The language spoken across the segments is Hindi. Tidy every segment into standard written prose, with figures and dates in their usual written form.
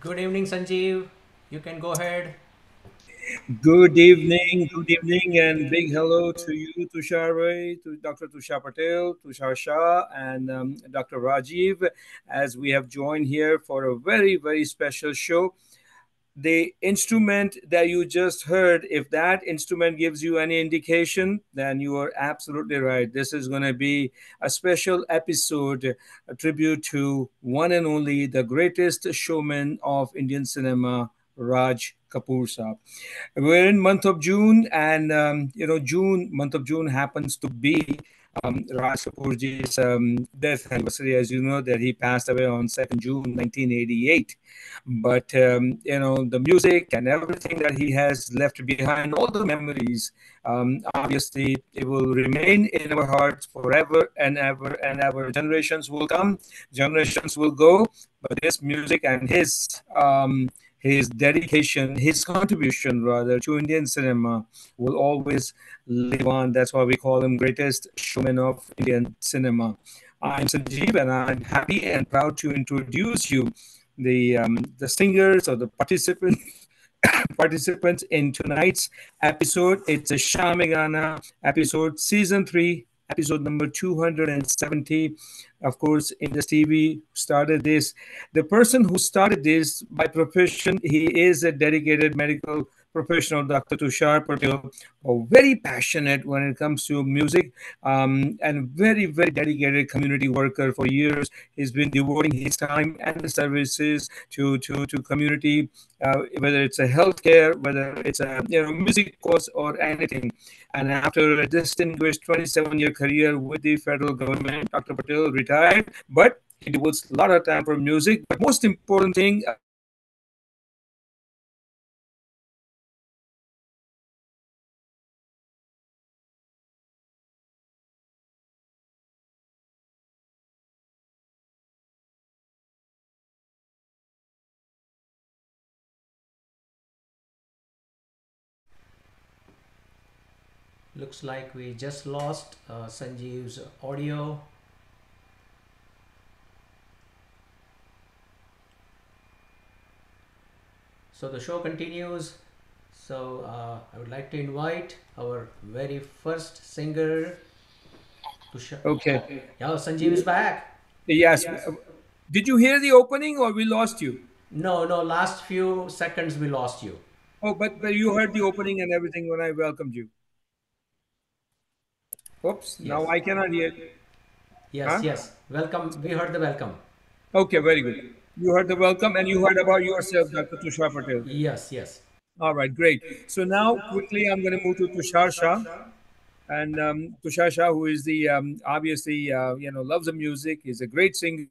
Good evening, Sanjeev. You can go ahead. Good evening, and big hello to you, Tushar Ray, to Dr. Tushar Patel, Tushar Shah, and Dr. Rajiv, as we have joined here for a very, very special show. The instrument that you just heard, if that instrument gives you any indication, then you are absolutely right. This is going to be a special episode, a tribute to one and only the greatest showman of Indian cinema, Raj Kapoor Saab. We're in month of June, and June month of June happens to be Raj Kapoorji's death anniversary. As you know, that he passed away on 2nd June 1988. But the music and everything that he has left behind, all the memories, obviously, it will remain in our hearts forever and ever and ever. Generations will come, generations will go, but this music and his dedication, his contribution rather to Indian cinema will always live on. That's why we call him greatest showman of Indian cinema. I'm Sanjeev, and I'm happy and proud to introduce you the singers or the participants in tonight's episode. It's a Shamigana episode, season 3, episode number 270. Of course, Indus TV started this. The person who started this by profession, he is a dedicated medical professional, Dr. Tushar Patel, very passionate when it comes to music, and very, very dedicated community worker for years. He's been devoting his time and the services to community, whether it's a healthcare, whether it's a music course or anything. And after a distinguished 27-year career with the federal government, Dr. Patel retired, but he devotes a lot of time for music. But most important thing, Looks like we just lost Sanjeev's audio. So the show continues. So I would like to invite our very first singer to show. Okay. Yeah, Sanjeev is back. Yes. Did you hear the opening or we lost you? No, no, last few seconds we lost you. Oh, but you heard the opening and everything when I welcomed you. Oops, Yes. now I cannot hear. Yes, Huh? yes. Welcome. We heard the welcome. Okay, very good. You heard the welcome and you heard about yourself, Dr. Tushar Patel. Yes, yes. All right, great. So now quickly I'm going to move to Tushar Shah. And Tushar Shah, who is the obviously loves the music, is a great singer.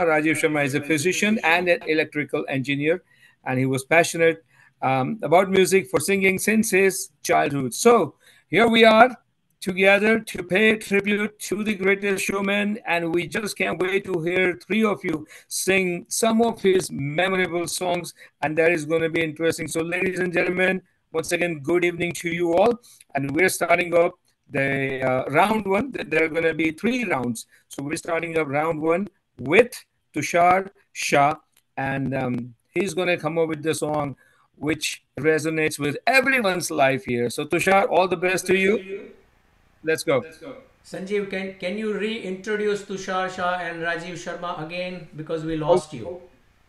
Rajiv Sharma is a physician and an electrical engineer, and he was passionate about music for singing since his childhood. So here we are together to pay tribute to the greatest showman, and we just can't wait to hear three of you sing some of his memorable songs, and that is going to be interesting. So, ladies and gentlemen, once again, good evening to you all, and we're starting up the round one. There are going to be three rounds, so we're starting up round one with Tushar Shah, and he's going to come up with the song which resonates with everyone's life here. So, Tushar, all the best to you. Let's go. Sanjeev, can you reintroduce Tushar Shah and Rajiv Sharma again because we lost you?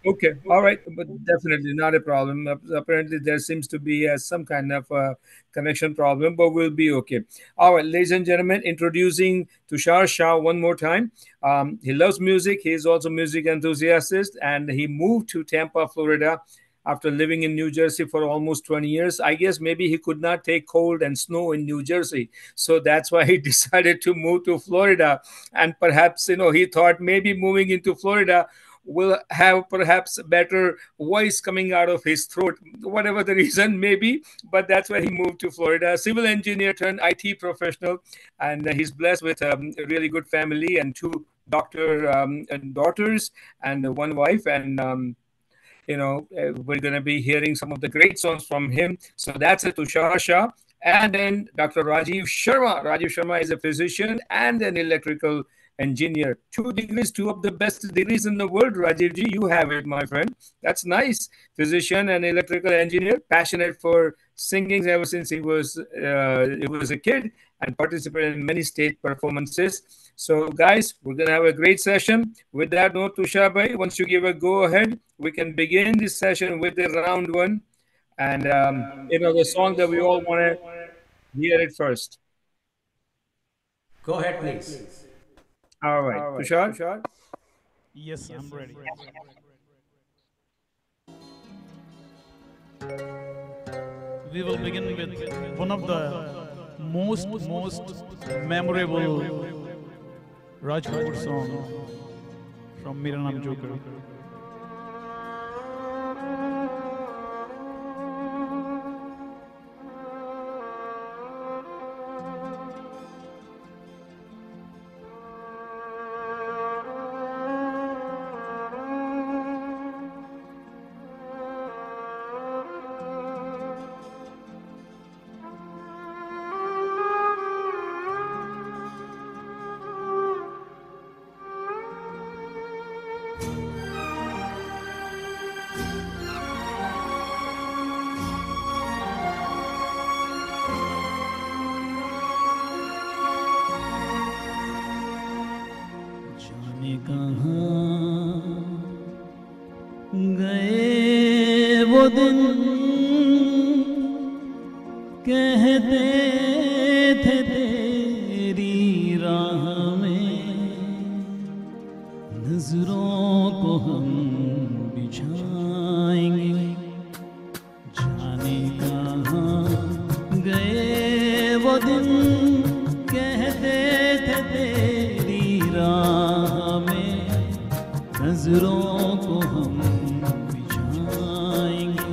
Okay, all right, but definitely not a problem. Apparently, there seems to be some kind of connection problem, but we'll be okay. All right, ladies and gentlemen, introducing Tushar Shah one more time. He loves music. He is also music enthusiast, and he moved to Tampa, Florida, after living in New Jersey for almost 20 years. I guess maybe he could not take cold and snow in New Jersey, so that's why he decided to move to Florida. And perhaps he thought maybe moving into Florida will have perhaps a better voice coming out of his throat, whatever the reason may be. But that's why he moved to Florida. Civil engineer turned IT professional, and he's blessed with a really good family and two doctor and daughters and one wife. And we're going to be hearing some of the great songs from him. So that's a Tushar Shah. And then Dr. Rajiv Sharma. Rajiv Sharma is a physician and an electrical engineer. 2 degrees, two of the best degrees in the world, Rajiv ji. You have it, my friend. That's nice. Physician and electrical engineer, passionate for singing ever since he was a kid, and participated in many stage performances. So, guys, we're going to have a great session. With that note, Tushar bhai, once you give a go ahead, we can begin this session with the round one. And, the song that we all want to hear it first. Go ahead, please. All right. Tushar? Yes, I'm ready. We will begin with one of the most memorable Raj Kapoor song from Mera Naam Joker. गए वो दिन कहते थे तेरी राह में नजरों को हम बिछाएंगे जाने कहाँ गए वो दिन कहते थे तेरी राह में नजरों को हम बिछाएंगे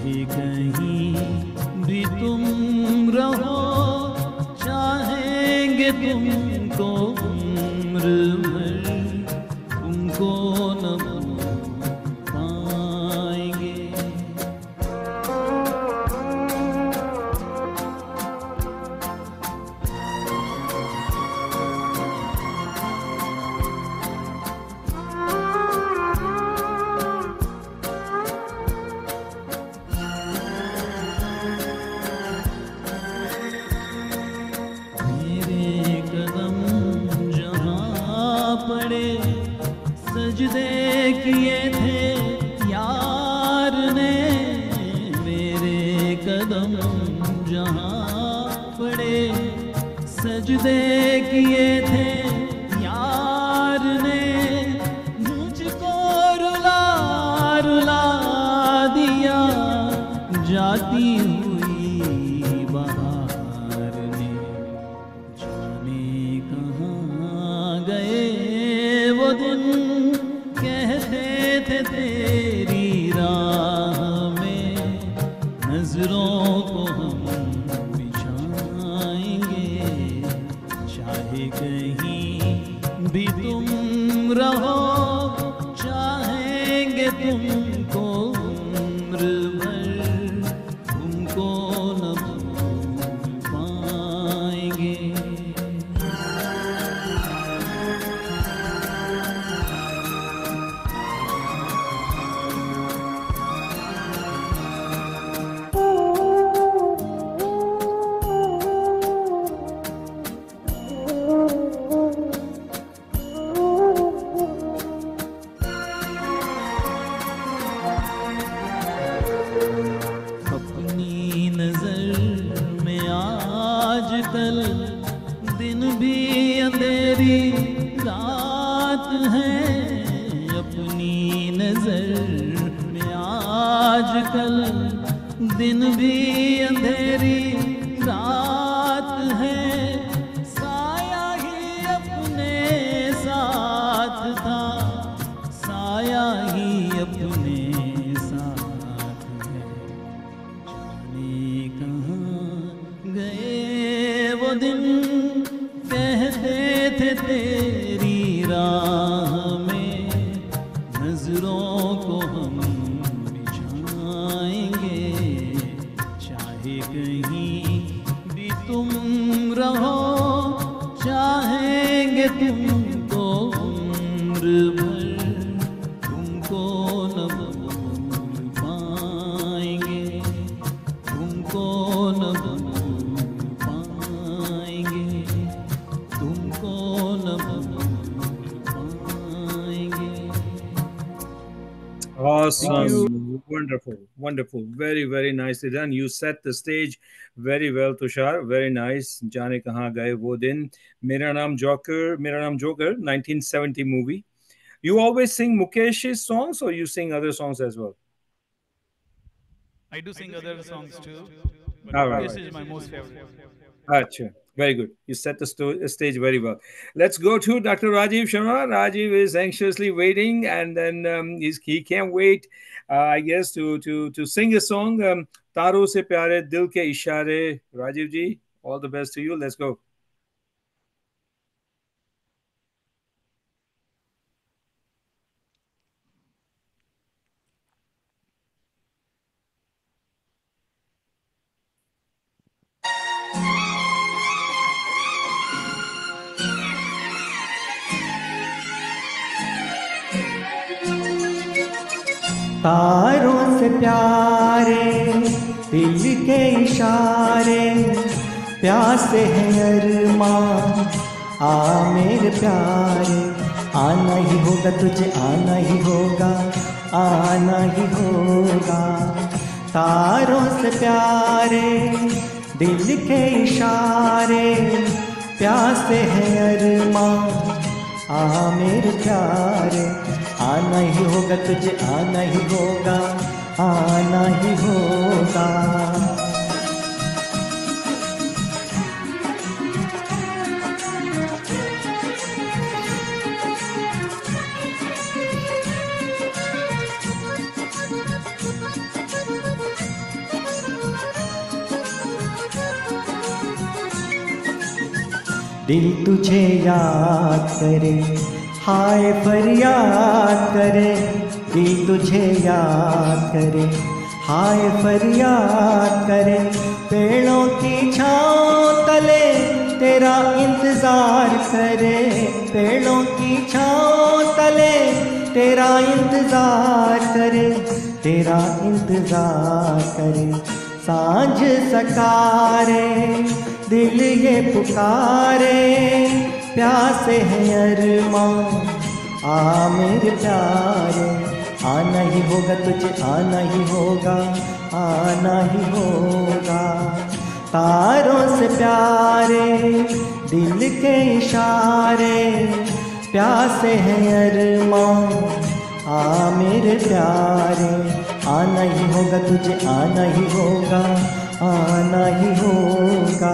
चाहे कहीं भी तुम रहो, चाहेंगे तुमको उम्र भर, तुमको न भूल पाएंगे। मेरे कदम जहाँ पड़े, सजदे किए थे यार ने। मेरे कदम जहाँ पड़े, सजदे किए थे यार ने। मुझको रुला रुला दिया जाती हुई बहार ने। जाने कहाँ गए वो दिन, कहते थे तेरी राह में नजरों को हम बिछाएंगे। चाहे कहीं भी तुम रहो, चाहेंगे तुमको उम्र भर, तुमको न भूल पाएंगे। अपनी नजर में आजकल दिन भी अंधेरी रात है। अपनी नजर में आजकल दिन भी अंधेरी रात है। साया ही अपने साथ था, साया ही अपने साथ है। जाने कहाँ गए वो दिन, कहते थे तेरी राह में नजरों को हम बिछाएंगे। चाहे कहीं भी तुम रहो, चाहेंगे तुमको उम्र भर, तुमको न भूल पाएंगे, तुमको न भूल पाएंगे, तुमको न भूल पाएंगे। Awesome. Wonderful. Wonderful. Very, very nicely done. You set the stage very well, Tushar. Very nice. जाने कहाँ गए वो दिन, मेरा नाम joker 1970 movie. You always sing Mukesh's songs or you sing other songs as well? I do sing other songs too, but All right. this is my most favorite. Achha. Very good. You set the stage very well. Let's go to Dr. Rajiv Sharma. Rajiv is anxiously waiting, and then he can't wait, I guess, to sing a song. Taro se pyare dil ke ishare. Rajiv ji, all the best to you. Let's go. तारों से प्यारे दिल के इशारे, प्यासे हैं अरमां आ मेरे प्यारे। आना ही होगा तुझे, आना ही होगा, आना ही होगा। तारों से प्यारे दिल के इशारे, प्यासे हैं अरमां आ मेरे प्यारे। आना ही होगा तुझे, आना ही होगा, आना ही होगा। दिल तुझे याद करे, हाय फरियाद करे, दिल तुझे याद करे, हाय फरियाद करे। पेड़ों की छाँव तले तेरा इंतज़ार करे, पेड़ों की छाँव तले तेरा इंतज़ार करे, तेरा इंतज़ार करे। सांझ सकारे दिल ये पुकारे, प्यासे हैं अरमां आ मेरे प्यारे। आना ही होगा तुझे, आना ही होगा, आना ही होगा। तारों से प्यारे दिल के इशारे, प्यासे हैं अरमां आ मेरे प्यारे। आना ही होगा तुझे, आना ही होगा, आना ही होगा।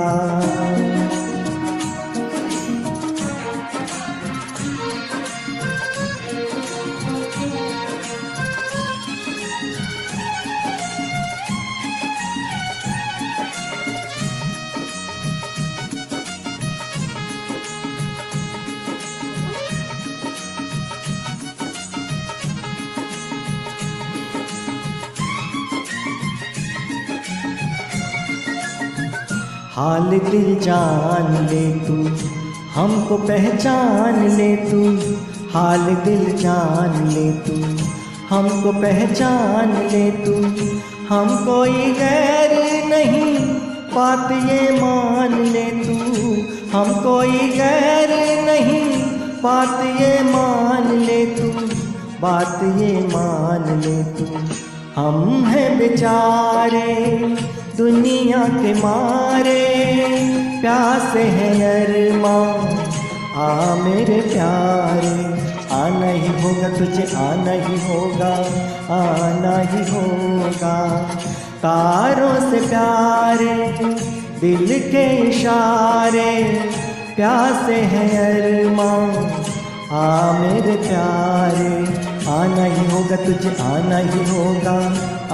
हाल दिल जान ले तू, हमको पहचान ले तू, हाल दिल जान ले तू, हमको पहचान ले तू। हम कोई गैर नहीं, बात ये मान ले तू, हम कोई गैर नहीं, बात ये मान ले तू, बात ये मान ले तू। हम हैं बेचारे दुनिया के मारे, प्यासे हैं अरमां आ मेरे प्यारे। आना ही होगा तुझे, आना ही होगा, आना ही होगा। तारों से प्यारे दिल के इशारे, प्यासे हैं अरमां आ मेरे प्यारे। आना ही होगा तुझे, आना ही होगा,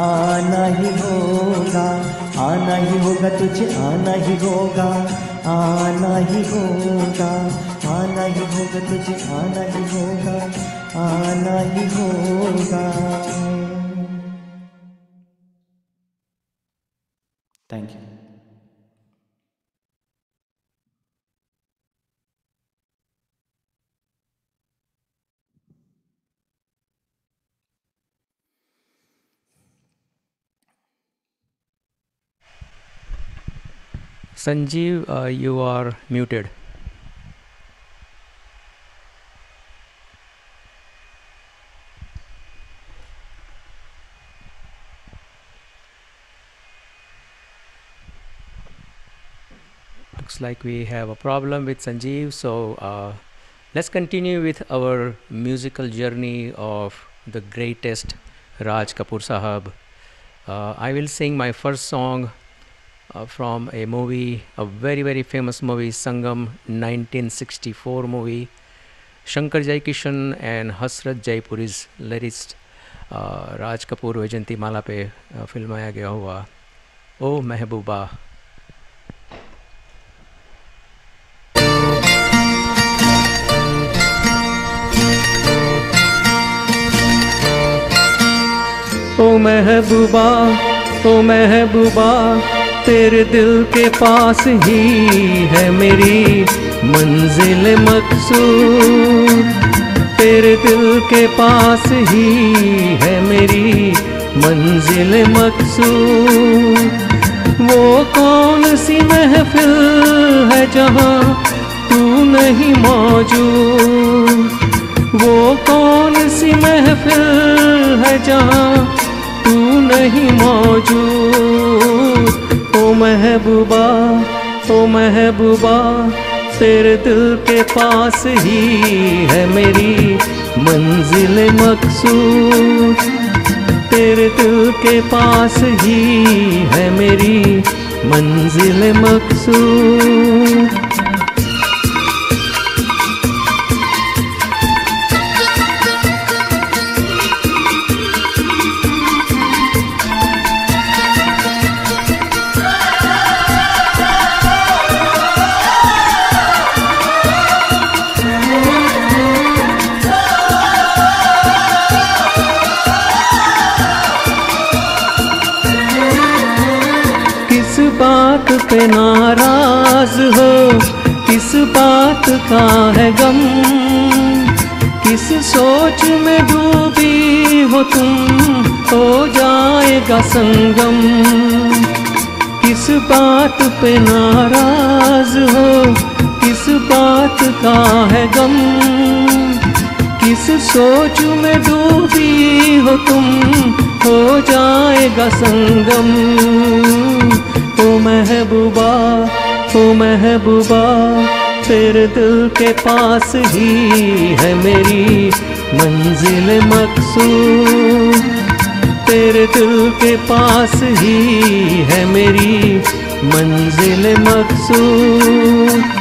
आना ही होगा। आना ही होगा तुझे, आना ही होगा, आना ही होगा। आना ही होगा तुझे, आना ही होगा, आना ही होगा। Thank you. Sanjeev, you are muted. Looks like we have a problem with Sanjeev, so let's continue with our musical journey of the greatest Raj Kapoor Sahab. I will sing my first song from a movie, a very very famous movie, Sangam, 1964 movie. Shankar Jaikishan and Hasrat Jaipuri's lyricist Raj Kapoor Vaijanti माला पे फिल्माया गया हुआ ओ महबूबा। ओ महबूबा, ओ महबूबा, तेरे दिल के पास ही है मेरी मंजिल मकसूद, तेरे दिल के पास ही है मेरी मंजिल मकसूद। वो कौन सी महफिल है जहाँ तू नहीं मौजूद, वो कौन सी महफिल है जहाँ तू नहीं मौजूद। ओ महबूबा, ओ महबूबा, तेरे दिल के पास ही है मेरी मंजिल मकसूद, तेरे दिल के पास ही है मेरी मंजिल मकसूद। बात पे नाराज हो, किस बात का है गम, किस सोच में डूबी हो तुम, हो जाएगा संगम। किस बात पे नाराज हो, किस बात का है गम, किस सोच में डूबी हो तुम, हो जाएगा संगम। ओ महबूबा, ओ महबूबा, तेरे दिल के पास ही है मेरी मंजिल मकसूद, तेरे दिल के पास ही है मेरी मंजिल मकसूद।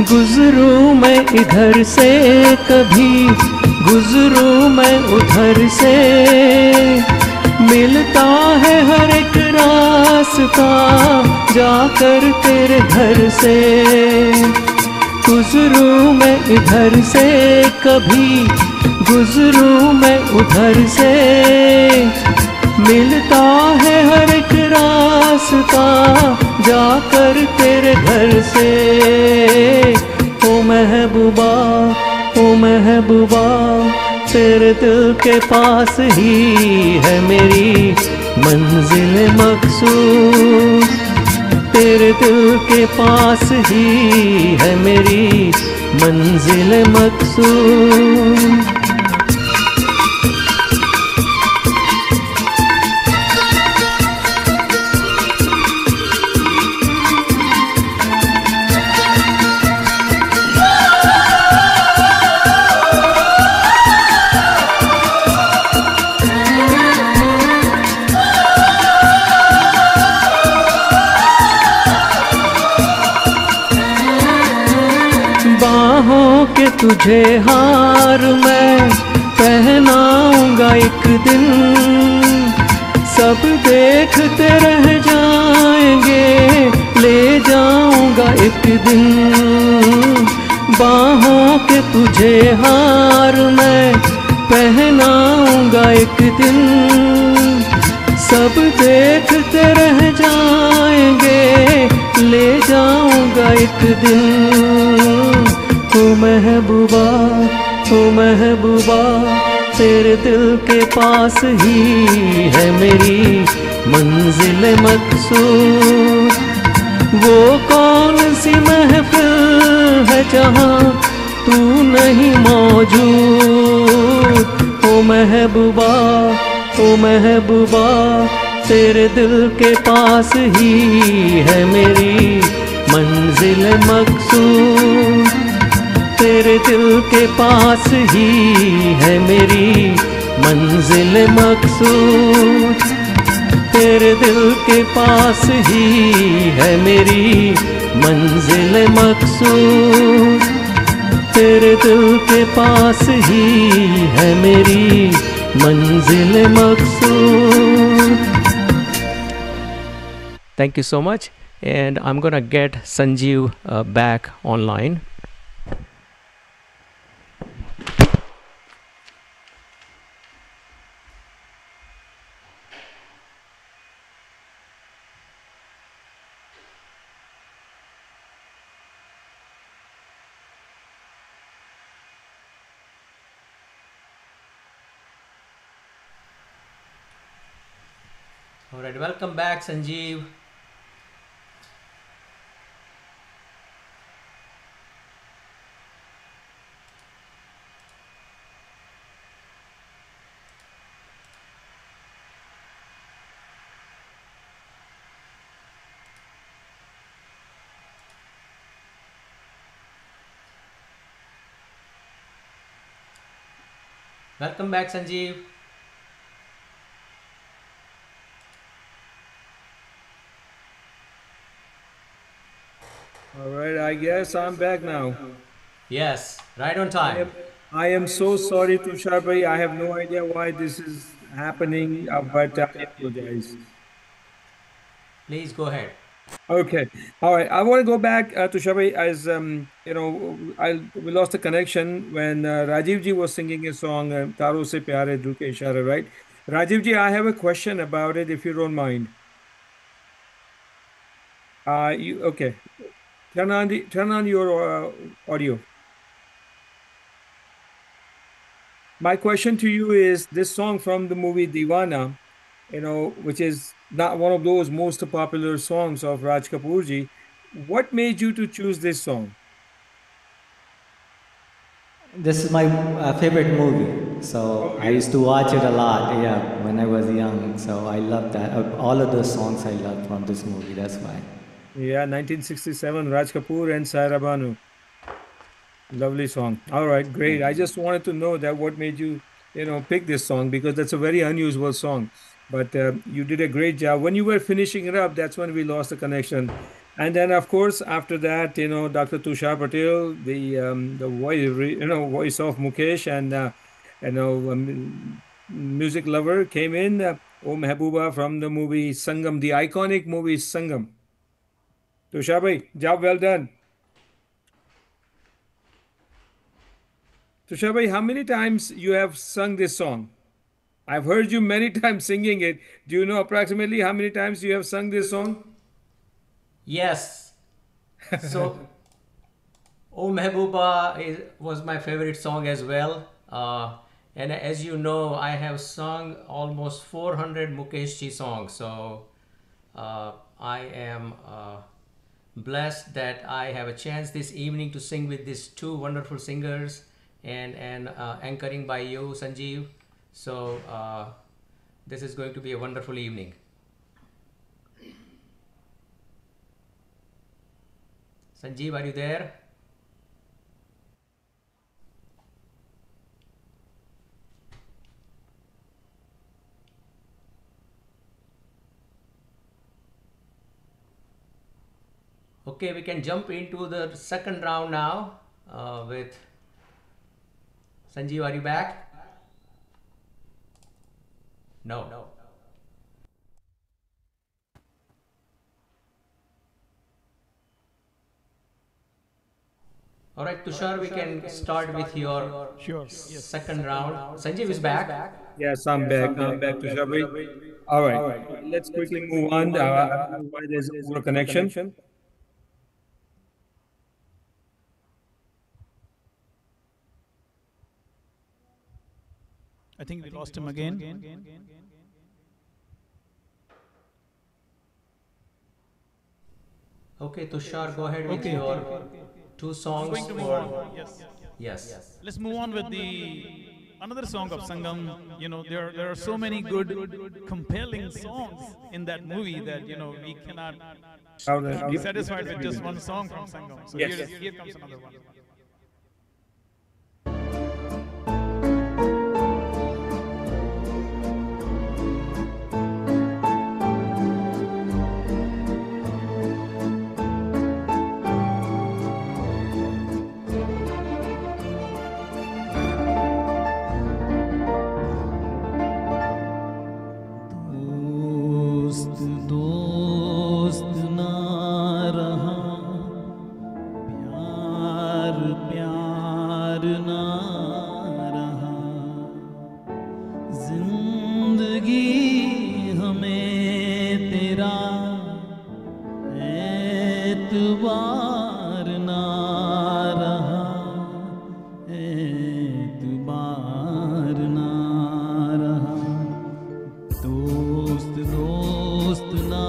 गुजरूं मैं इधर से कभी, गुजरूं मैं उधर से, मिलता है हर एक रास्ता जाकर तेरे घर से। गुजरूं मैं इधर से कभी, गुजरूं मैं उधर से, मिलता है हर एक रास्ता जाकर तेरे घर से। ओ महबूबा, ओ महबूबा, तेरे दिल के पास ही है मेरी मंजिल मकसूद, तेरे दिल के पास ही है मेरी मंजिल मकसूद। बाहों के तुझे हार मैं पहनाऊंगा एक दिन, सब देखते रह जाएंगे, ले जाऊंगा एक दिन। बाहों के तुझे हार मैं पहनाऊंगा एक दिन, सब देखते रह जाएंगे, ले जाऊंगा एक दिन। ओ महबूबा, ओ महबूबा, तेरे दिल के पास ही है मेरी मंजिल मकसूद। वो कौन सी महफिल है जहाँ तू नहीं मौजूद। ओ महबूबा, ओ महबूबा, तेरे दिल के पास ही है मेरी मंजिल मकसूद, तेरे दिल के पास ही है मेरी मंजिल मकसूद, तेरे दिल के पास ही है मेरी मंजिल मकसूद, तेरे दिल के पास ही है मेरी मंजिल मकसूद। Thank you so much, and I'm gonna get Sanjeev back online. All right, welcome back, Sanjeev. Welcome back, Sanjeev. All right, I guess I'm back now. Yes, right on I time. am I am so sorry, Tushar bhai. I have no idea why this is happening, but I apologize. Please go ahead. Okay, all right. I want to go back to Shabai as we lost the connection when Rajiv ji was singing a song "Taro Se Pyare Dil Ke Ishare," right? Rajiv ji, I have a question about it, if you don't mind. You okay? Turn on your audio. My question to you is this song from the movie Divana, which is not one of those most popular songs of Raj Kapoor ji. What made you to choose this song? This is my favorite movie. So I Okay. used to watch it a lot, yeah, when I was young. So I love that. All of those songs I love from this movie. That's why. Yeah, 1967, Raj Kapoor and Saira Banu. Lovely song. All right, great. I just wanted to know that what made you, pick this song because that's a very unusual song. But you did a great job. When you were finishing it up, that's when we lost the connection. And then, of course, after that, Dr. Tushar Patel, the voice, voice of Mukesh, and music lover came in. Om Mehbooba from the movie Sangam, the iconic movie Sangam. Tushar bhai, job well done. Tushar bhai, how many times you have sung this song? I've heard you many times singing it. Do you know approximately how many times you have sung this song? Yes. So, Oh Mehbooba was my favorite song as well. And as you know, I have sung almost 400 Mukesh Ji songs. So, I am blessed that I have a chance this evening to sing with these two wonderful singers and anchoring by you, Sanjeev. So, this is going to be a wonderful evening. Sanjeev, are you there? Okay, we can jump into the second round now with Sanjeev. Are you back? No. All right, Tushar, we can start with your Sure. Yes. second round. Sanjeev is back. Yes, I'm back. I'm back, Tushar bhai. All right. Let's quickly move on. I don't know why there's a poor connection. I think we lost him again. Okay, Tushar, go ahead with Okay. your two songs Going to move for. on. Yes. Yes. Let's move on with the another song of Sangam. There are so many good, compelling songs in that movie that we cannot be satisfied with just one song from Sangam. So Yes. here comes another one. दोस्त दोस्त ना रहा, प्यार प्यार ना रहा, जिंदगी हमें तेरा एतबार ना रहा, एतबार ना रहा, दोस्त दोस्त ना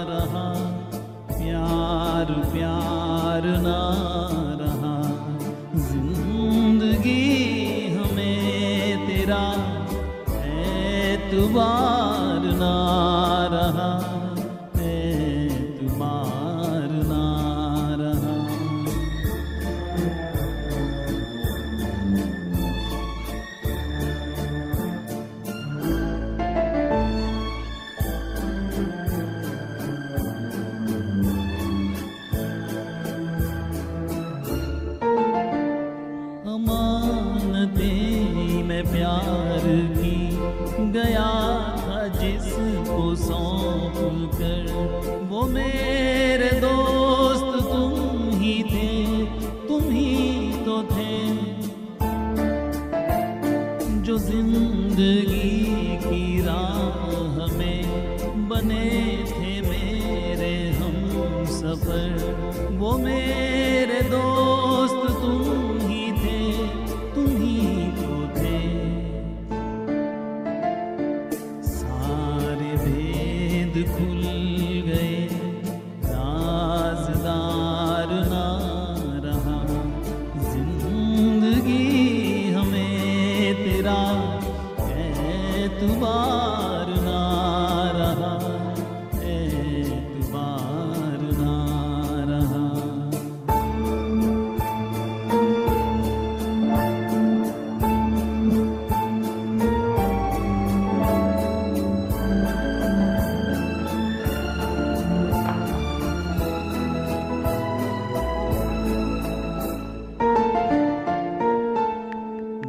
रहा, प्यार प्यार ना रहा, जिंदगी हमें तेरा एतबार ना रहा, एतबार ना रहा।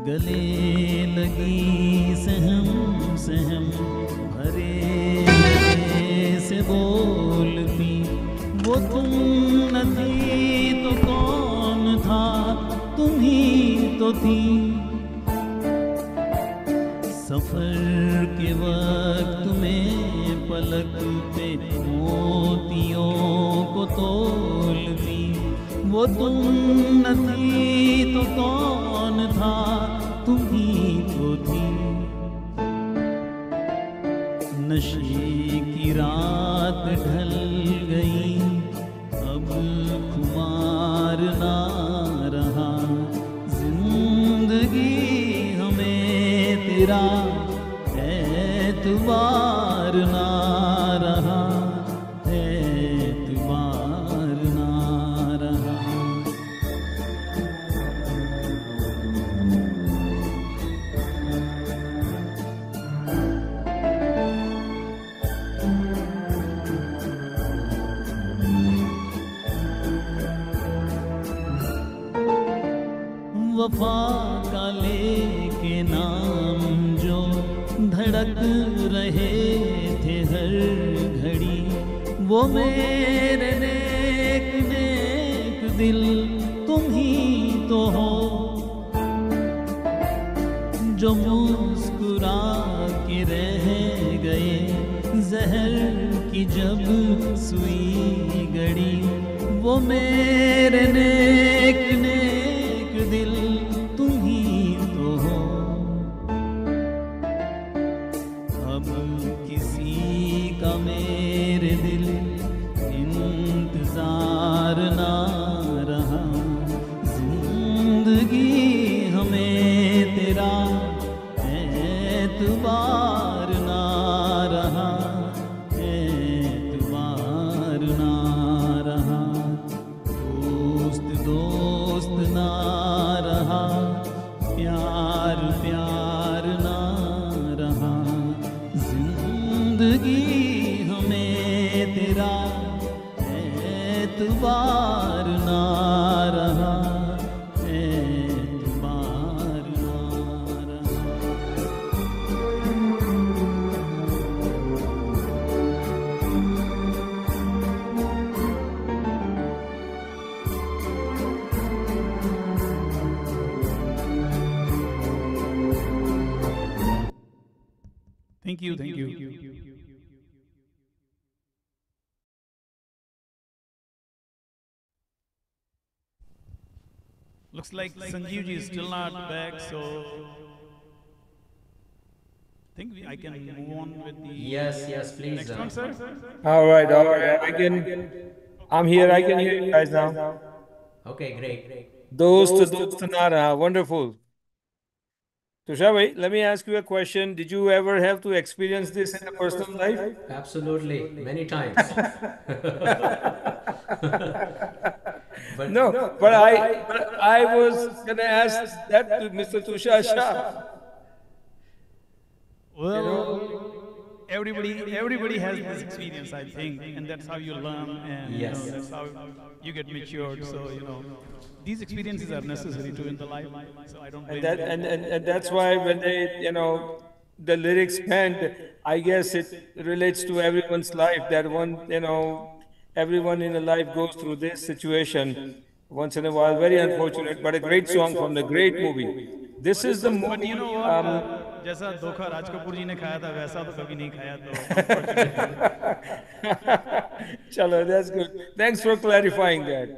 गले लगी सहम सहम भरे गले से बोलती, वो तुम न थी तो कौन था, तुम ही तो थी। सफर के वक्त में पलक पे मोतियों को तोलती, वो तुम न थी तो कौन था, तुम ही तो थी। नशे की रात ढल गई, अब खुमार ना रहा, जिंदगी हमें तेरा एतबार ना रहा, एतबार ना रहा। वफा का लेके नाम जो धड़क रहे थे हर घड़ी, वो मेरे नेक नेक दिल तुम ही तो हो। जो मुस्कुरा के रह गए जहर की जब सुई गड़ी, वो मेरे नेक नेक दिल तुम ही तो हो। अब किसी का मेरे दिल इंतजार ना रहा, जिंदगी हमें तेरा एतबार ना रहा, एतबार ना रहा। दोस्त दोस्त ना रहा, प्यार प्यार ना रहा, जिंदगी हमें तेरा एतबार ना रहा, एतबार ना रहा। Thank you, thank you. Looks like Sanjeev ji is still not back, so I think I can move on with the Yes, please. next one, sir. All right, all right. I'm here. I can hear you guys now. Okay, great. Dost dost na raha. Wonderful. Tushar bhai, let me ask you a question. Did you ever have to experience this in a personal life? Absolutely, many times. But No, but I was gonna ask that to Mr. Tushar Shah. Well, everybody has this experience, I think, and that's how you learn, and Yes. that's how you get matured. So these experiences are necessary to in the life. So I don't blame And that you. and that's why when they the lyrics end, I guess it relates to everyone's life. That everyone in a life goes through this situation once in a while. Very unfortunate, but a great song from the great movie. This is the But movie. you know what? जैसा धोखा राज कपूर जी ने खाया था, वैसा तो कभी नहीं खाया, तो unfortunately. Chalo, that's good. Thanks for clarifying that.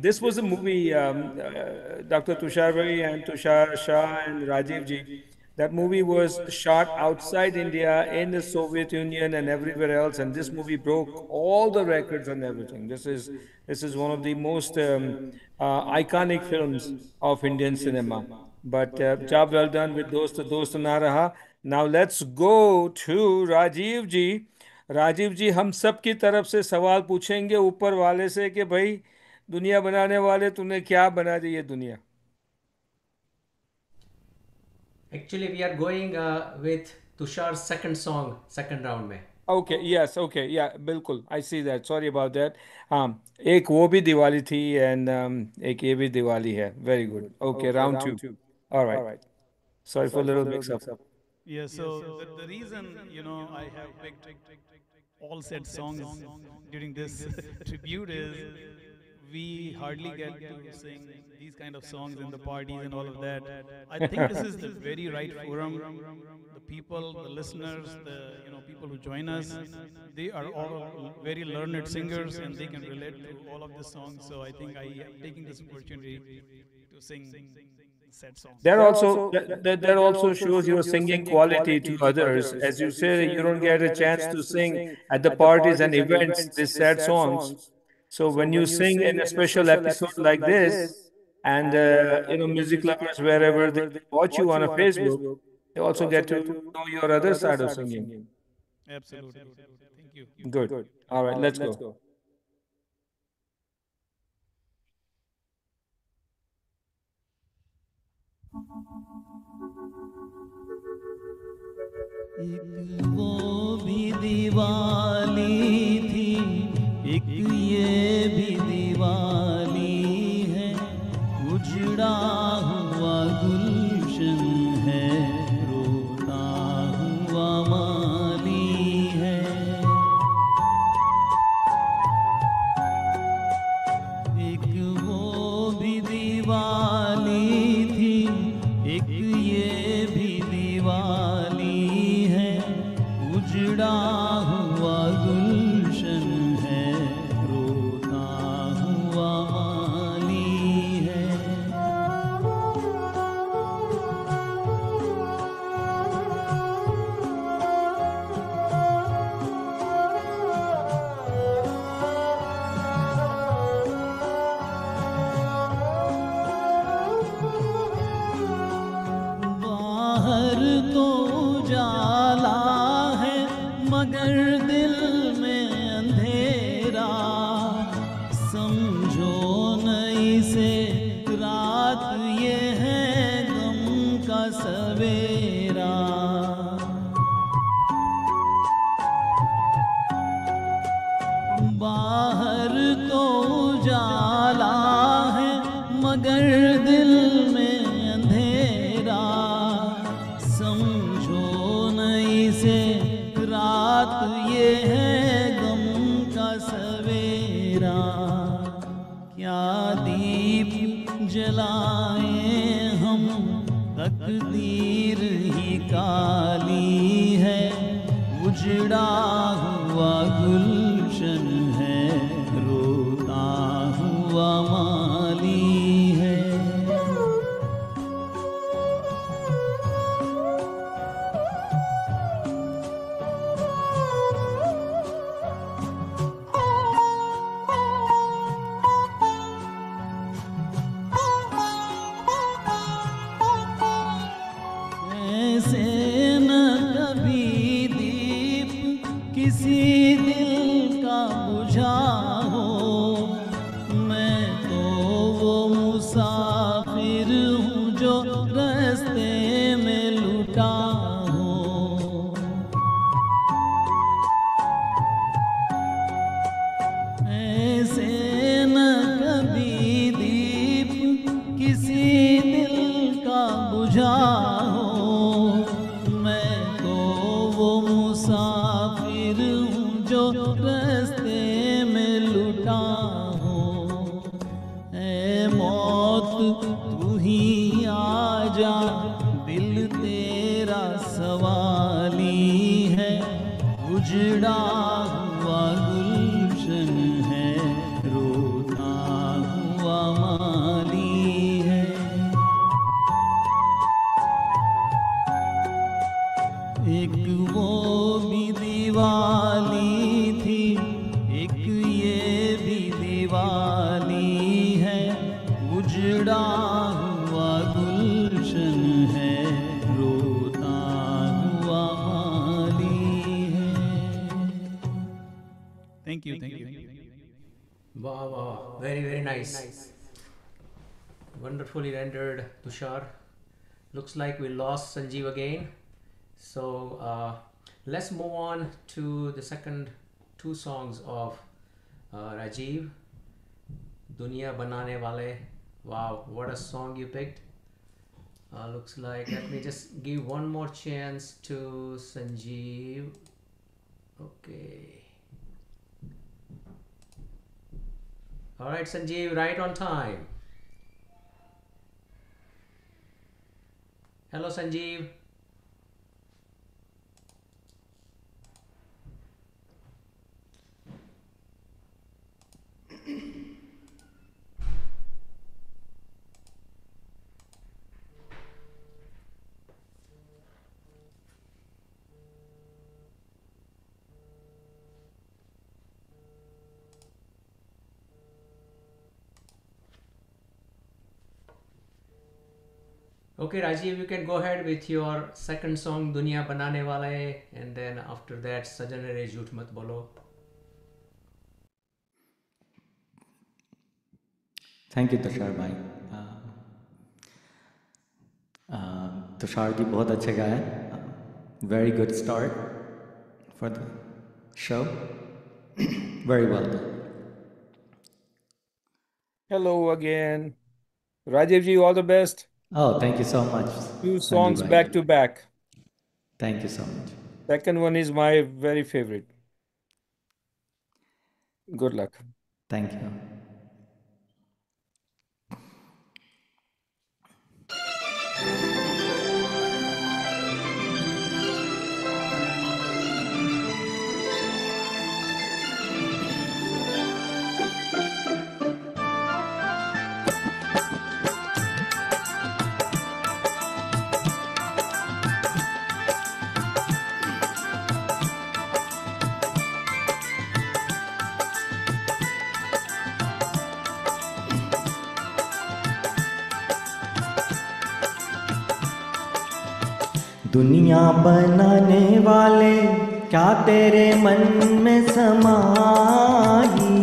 This was a movie, Dr. Tushar Bhai and Tushar Shah and Rajiv ji. That movie was shot outside India, in the Soviet Union and everywhere else, and this movie broke all the records and everything. This is one of the most iconic films of Indian cinema. But job well done with Dost Na Raha. Now let's go to Rajiv ji. Rajiv जी, हम सब की तरफ से सवाल पूछेंगे ऊपर वाले से कि भाई दुनिया बनाने वाले तूने क्या बना दी ये दुनिया। actually, we are going with Tushar's second song, second round में. Okay, yes, okay, yeah, बिल्कुल, I see that. Sorry about that. हाँ, एक वो भी दिवाली थी and एक ये भी दिवाली है. Very good. Okay, round two. All right. Sorry for a little mix up. Yeah, so the reason, I have picked all said songs during this tribute is we hardly get to sing these kind of songs in the parties and all of that. I think this is the very right forum. The people, the listeners, the people who join us, they are all very learned singers and they can relate to all of the songs. So I think I am taking this opportunity to sing said songs. That also shows your singing quality to others. As you say, you don't get a chance to sing at the parties and events these sad songs. So when you sing in a special episode like this, and music lovers wherever they watch you on a Facebook, they also get to know your other side of singing. Absolutely. Thank you. Good. All right, let's go. एक वो भी दिवाली थी, एक ये भी दिवाली है, उजड़ा हुआ गुलशन है, रोता हुआ माली है। एक वो भी दिवाली थी, एक ये भी दिवाली है, उजड़ा हुआ गुलशन है, रोता हुआ माली है। बाहर तो उजाला है मगर दिल में अंधेरा, समझो नहीं से रात ये है गम का सवेरा। बाहर तो उजाला है मगर दिल में अंधेरा, समझो नहीं से रात ये है गम का सवेरा। क्या दीप जलाएं हम, तकदीर ही काली है, उजड़ा हुआ गुलशन है, रोता हुआ माली है। ऐसे न कभी दीप किसी दिल का बुझा हो, मैं तो वो मुसाफिर हूँ जो रास्ते में लुटा हो। ऐसे न कभी दीप किसी दिल का बुझा हो, मैं तो वो मुसाफिर हूँ जो रास्ते में लुटा हो। ऐ मौत तू ही आ जा, दिल तेरा सवाली है, उजड़ा हुआ गुलशन है, रोता हुआ माली है। एक वो भी दिवाली थी, एक ये भी दिवाली है, उजड़ा हुआ गुलशन है, रोता हुआ माली है। Thank you. Thank you. Wow, very nice. Wonderfully rendered, Tushar. Looks like we lost Sanjeev again. So let's move on to the second two songs of Rajiv. Duniya Banane Wale. Wow, what a song you picked. Looks like, let me just give one more chance to Sanjeev. Okay. All right, Sanjeev, right on time. Hello, Sanjeev. Okay, Rajiv, you can go ahead with your second song, Duniya Banane Wale, and then after that, Sajan Re Jhoot Mat Bolo. Thank you Tushar भाई। तुषार जी बहुत अच्छे गाए, very good start for the show, very well done. Hello again. Rajiv ji, all the best. Oh, thank you so much. Two Sanjeev songs bhai. back to back. Thank you so much. Second one is my very favorite. Good luck. Thank you. दुनिया बनाने वाले क्या तेरे मन में समाई,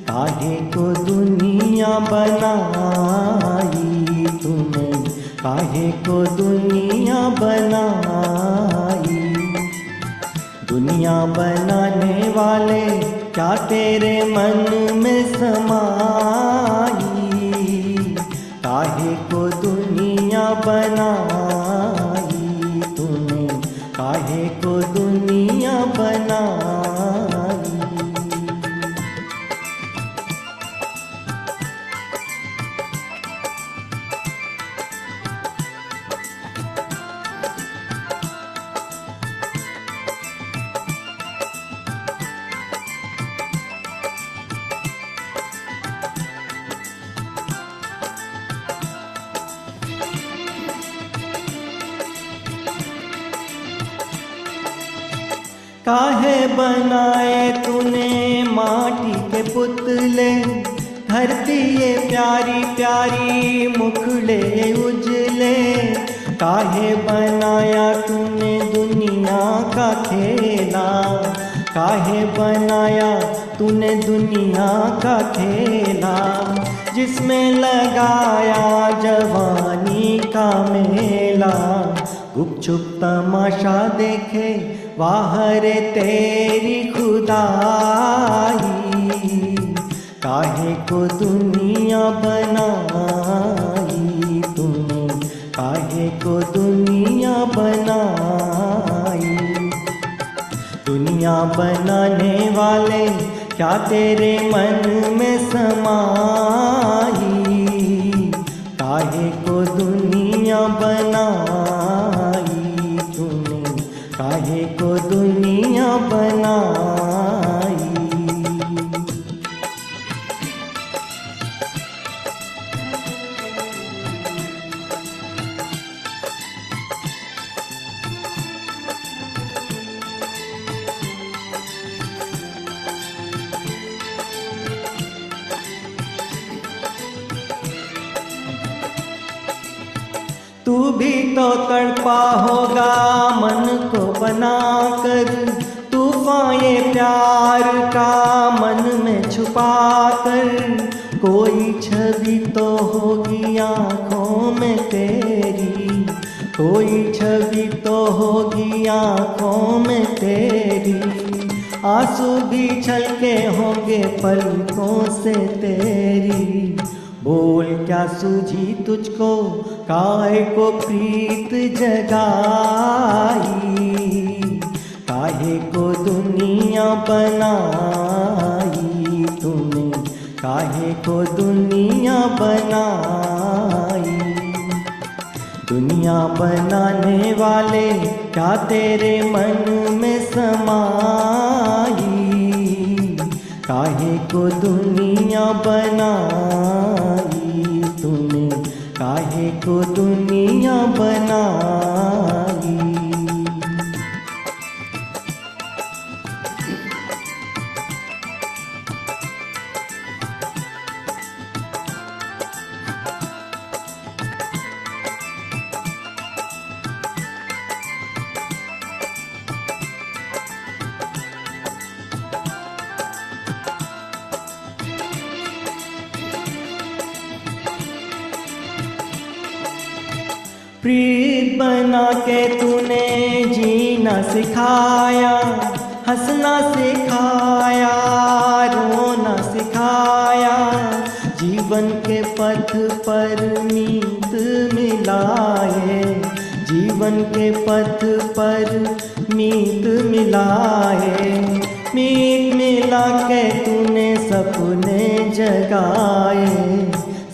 काहे को दुनिया बनाई तूने, काहे को दुनिया बनाई। दुनिया बनाने वाले क्या तेरे मन में समाई, काहे को दुनिया बनाई तूने, काहे को दुनिया बनाई। काहे बनाए तूने माटी के पुतले, धरती ये प्यारी प्यारी मुखड़े उजले। काहे बनाया तूने दुनिया का खेला, काहे बनाया तूने दुनिया का खेला, जिसमें लगाया जवानी का मेला। गुपचुप तमाशा देखे वाह रे तेरी खुदाई, काहे को दुनिया बनाई तूने, काहे को दुनिया बनाई। दुनिया बनाने वाले क्या तेरे मन में समाई, काहे को दुनिया बनाई तूने, काहे को दुनिया बनाई। तू भी तो तड़पा होगा मन को बनाकर, तूफान ये प्यार का मन में छुपा कर। कोई छवि तो होगी आँखों में तेरी, कोई छवि तो होगी आँखों में तेरी, आंसू भी छलके होंगे पलकों से तेरी। बोल क्या सूझी तुझको, काय को प्रीत जगाई, काहे को दुनिया बनाई तूने, काहे को दुनिया बनाई। दुनिया बनाने वाले क्या तेरे मन में समाई, काहे को दुनिया बनाई तूने, काहे को दुनिया बनाई। प्रीत बना के तूने जीना सिखाया, हंसना सिखाया, रोना सिखाया। जीवन के पथ पर मीत मिलाए, जीवन के पथ पर मीत मिलाए। मीत मिला के तूने सपने जगाए,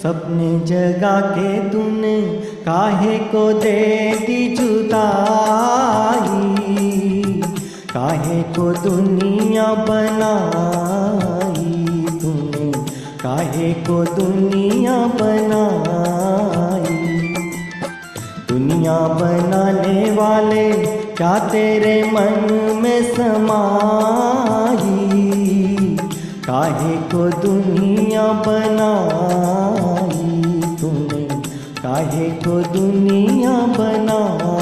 सपने जगा के तूने काहे को दे दी जुदाई, काहे को दुनिया बनाई तूने, काहे को दुनिया बनाई। दुनिया बनाने वाले क्या तेरे मन में समाई, काहे को दुनिया बनाई तूने, काहे को दुनिया बनाई।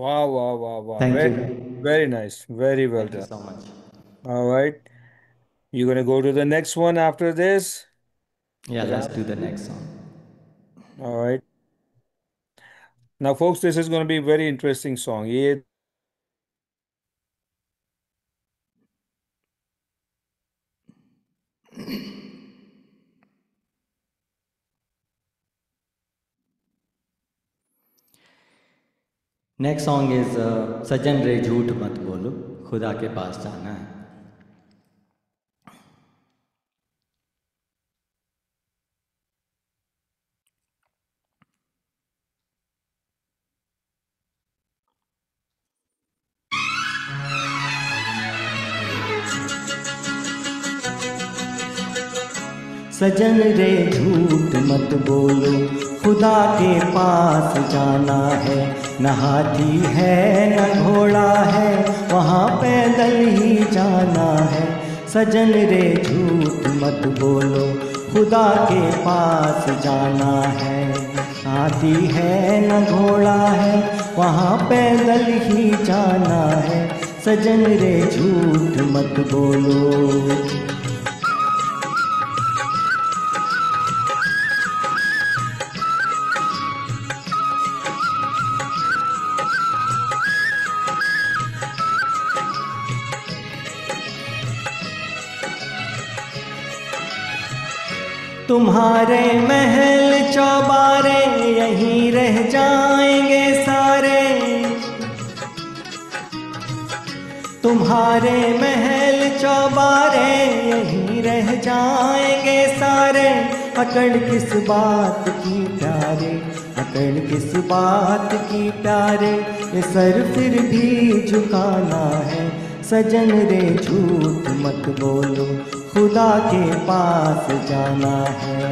Wow, wow, wow, wow. Thank Very, you. very nice. Very well Thank you done. so much. All right. You're going to go to the next one after this? Yeah, let's do the next song. All right. Now, folks, this is going to be a very interesting song. ये नेक्स्ट सॉन्ग इज सजन रे झूठ मत बोलो, खुदा के पास जाना है। सजन रे झूठ मत बोलो, खुदा के पास जाना है। न हाथी है न घोड़ा है, वहाँ पैदल ही जाना है। सजन रे झूठ मत बोलो, खुदा के पास जाना है। हाथी है न घोड़ा है, वहाँ पैदल ही जाना है। सजन रे झूठ मत बोलो। तुम्हारे महल चौबारे यहीं रह जाएंगे सारे, तुम्हारे महल चौबारे यहीं रह जाएंगे सारे। अकड़ किस बात की प्यारे, अकड़ किस बात की प्यारे, ये सर फिर भी झुकाना है। सजन रे झूठ मत बोलो, खुदा के पास जाना है।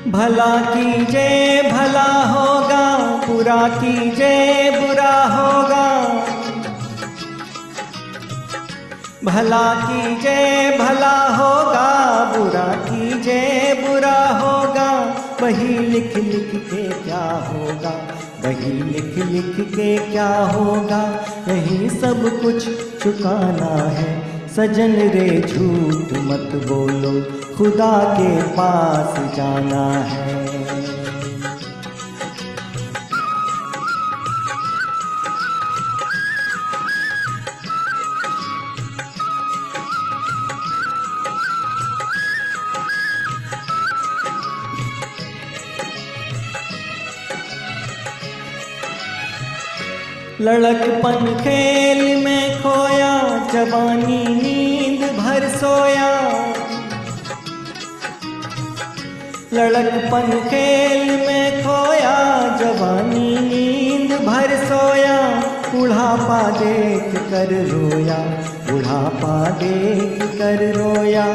भला कीजिए भला होगा, बुरा कीजिए बुरा होगा। भला कीजिए भला होगा, बुरा कीजिए बुरा होगा, वही लिख लिख के क्या होगा, वही लिख लिख के क्या होगा, यही सब कुछ चुकाना है। सजन रे झूठ मत बोलो, खुदा के पास जाना है। लड़कपन खेल में खोया, जवानी नींद भर सोया। लड़कपन खेल में खोया, जवानी नींद भर सोया। बुढ़ापा देख कर रोया, बुढ़ापा देख कर रोया,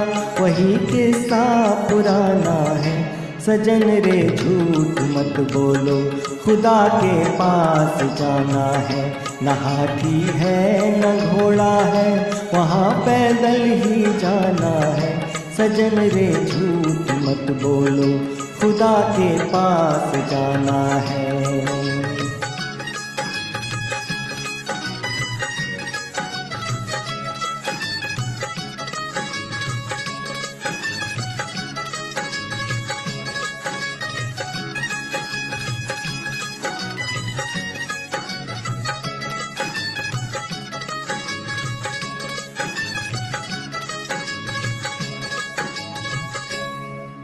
वही किस्सा पुराना है। सजन रे झूठ मत बोलो, खुदा के पास जाना है। न हाथी है न घोड़ा है, वहाँ पैदल ही जाना है। सजन रे झूठ मत बोलो, खुदा के पास जाना है।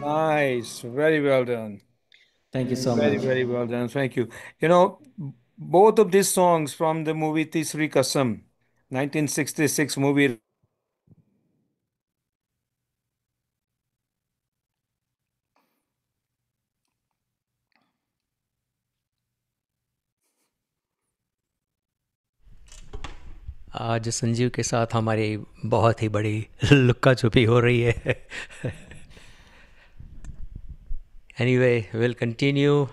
Nice, very well done. Thank you so Very, much. very well done. Thank you. You know, both of these songs from the movie Tisri Kasam, 1966 movie. आज संजीव के साथ हमारी बहुत ही बड़ी लुक्का छुपी हो रही है। Anyway, we'll continue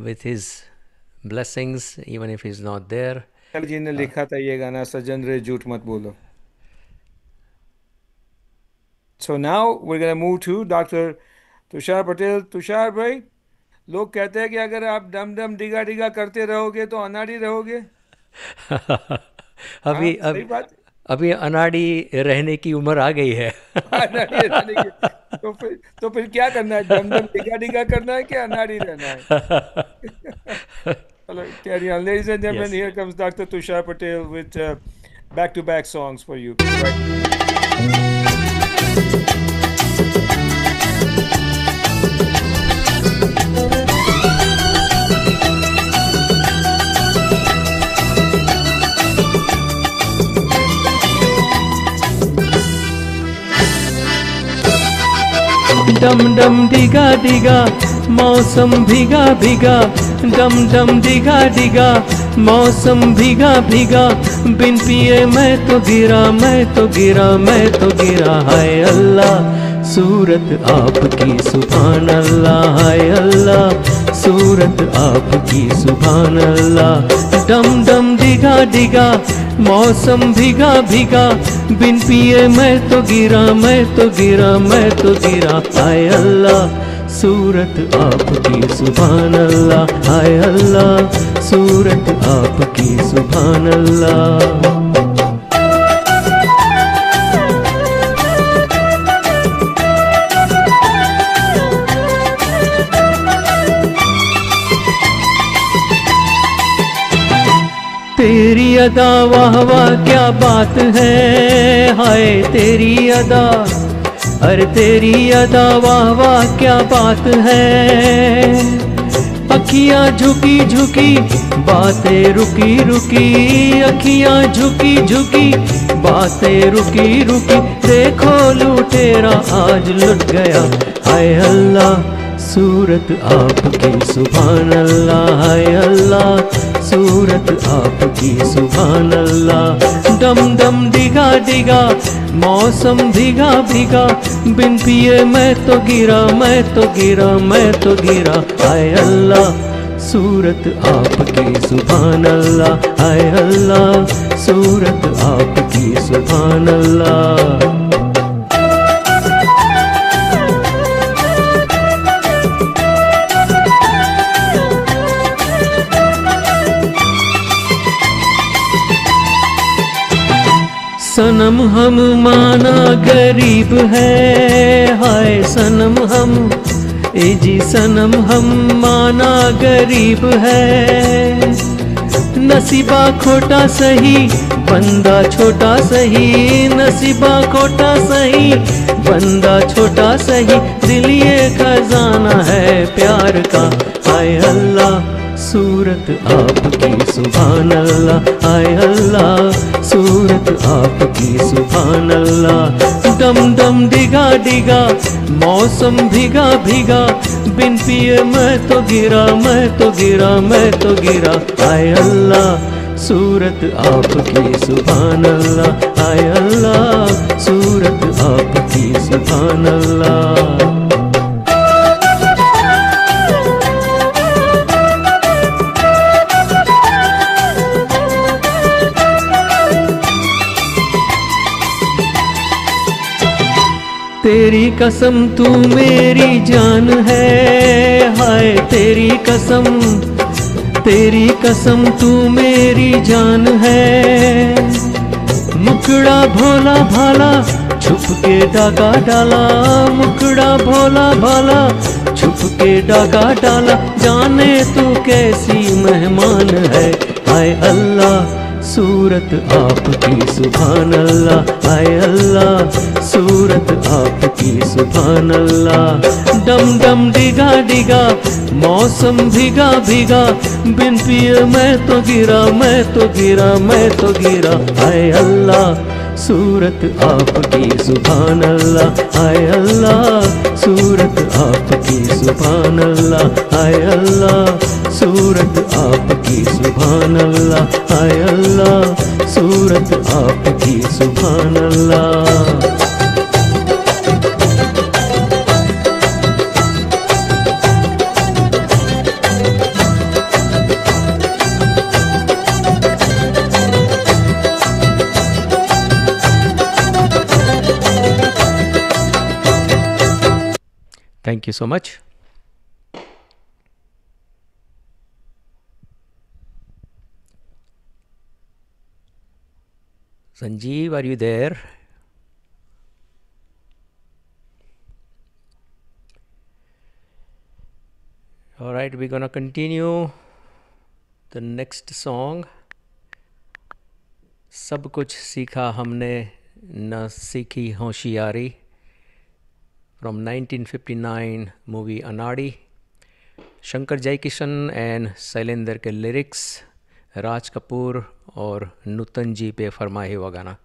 with his blessings even if he's not there. जी ने लिखा था ये गाना, सजन रे झूठ मत बोलो. So now we're going to move to Dr. Tushar Patel. Tushar भाई, लोग कहते हैं कि अगर आप डम डम डिगा डिगा करते रहोगे तो अनाड़ी रहोगे. अभी हाँ, सही बात. अभी अनाड़ी रहने की उम्र आ गई है. अनाड़ी रहने की. तो फिर क्या करना है? डम डम डिगा डिगा करना है कि अनाड़ी रहना है? Hello, carry on. Ladies and gentlemen, here comes Dr. Tushar Patel with back-to-back songs for you. डम डम डिगा डिगा मौसम भीगा भीगा, डम डम डिगा डिगा मौसम भीगा भीगा, बिन पिए मैं तो गिरा मैं तो गिरा मैं तो गिरा. हाय अल्लाह सूरत आपकी सुभान अल्लाह, हाय अल्लाह सूरत आपकी सुभान अल्लाह. डम डम डिगा डिगा मौसम भीगा भीगा, बिन पिए मैं तो गिरा मैं तो गिरा मैं तो गिरा. हाय अल्लाह सूरत आपकी सुभान अल्लाह, हाय अल्लाह सूरत आपकी सुभान अल्लाह. तेरी अदा वाह वाह क्या बात है, हाय तेरी अदा, अरे तेरी अदा वाह वाह क्या बात है. अखियाँ झुकी झुकी बातें रुकी रुकी, अखियाँ झुकी झुकी बातें रुकी रुकी, देखो लुटेरा आज लुट गया. हाय अल्लाह सूरत आपकी सुभान अल्लाह, हाय अल्लाह सूरत आपकी सुभान अल्लाह. डम डम डिगा डिगा मौसम भीगा भीगा, बिन पिए मैं तो गिरा मैं तो गिरा मैं तो गिरा. हाय अल्लाह सूरत आपकी सुभान अल्लाह, आए अल्लाह सूरत आपकी सुभान अल्लाह। सनम हम माना गरीब है, हाय सनम हम, ए जी सनम हम माना गरीब है। नसीबा खोटा सही बंदा छोटा सही, नसीबा खोटा सही बंदा छोटा सही, दिल ये खजाना है प्यार का, हाय अल्लाह सूरत आपकी सुभान अल्लाह, आए अल्लाह सूरत आपकी सुभान अल्लाह। डम डम डिगा डिगा मौसम भीगा भीगा, बिन पिए मैं तो गिरा मैं तो गिरा मैं तो गिरा, आए अल्लाह सूरत आपकी सुभान अल्लाह, आए अल्लाह सूरत आपकी सुभान अल्लाह। तेरी कसम तू मेरी जान है, हाय तेरी कसम तू मेरी जान है। मुकड़ा भोला भाला छुप के डाका डाला, मुकड़ा भोला भाला छुप के डाका डाला, जाने तू कैसी मेहमान है, हाय अल्लाह सूरत आपकी सुभान अल्लाह, आए अल्लाह सूरत आपकी सुभान अल्लाह। डम डम डिगा डिगा मौसम भीगा भीगा, बिन पिए मैं तो गिरा मैं तो गिरा मैं तो गिरा, आए अल्लाह सूरत आपकी सुभान अल्लाह, आए अल्लाह सूरत आपकी सुभान अल्लाह, आए अल्लाह सूरत आपकी सुभान अल्लाह, आए अल्लाह सूरत आपकी सुभान अल्लाह। Thank you so much. Sanjeev, are you there? All right, we're gonna continue the next song. सब कुछ सीखा हमने न सीखी होशियारी, from 1959 movie Anadi. Shankar Jaikishan and Shailendra के लिरिक्स, राज कपूर और नूतन जी पे फरमाए हुआ गाना।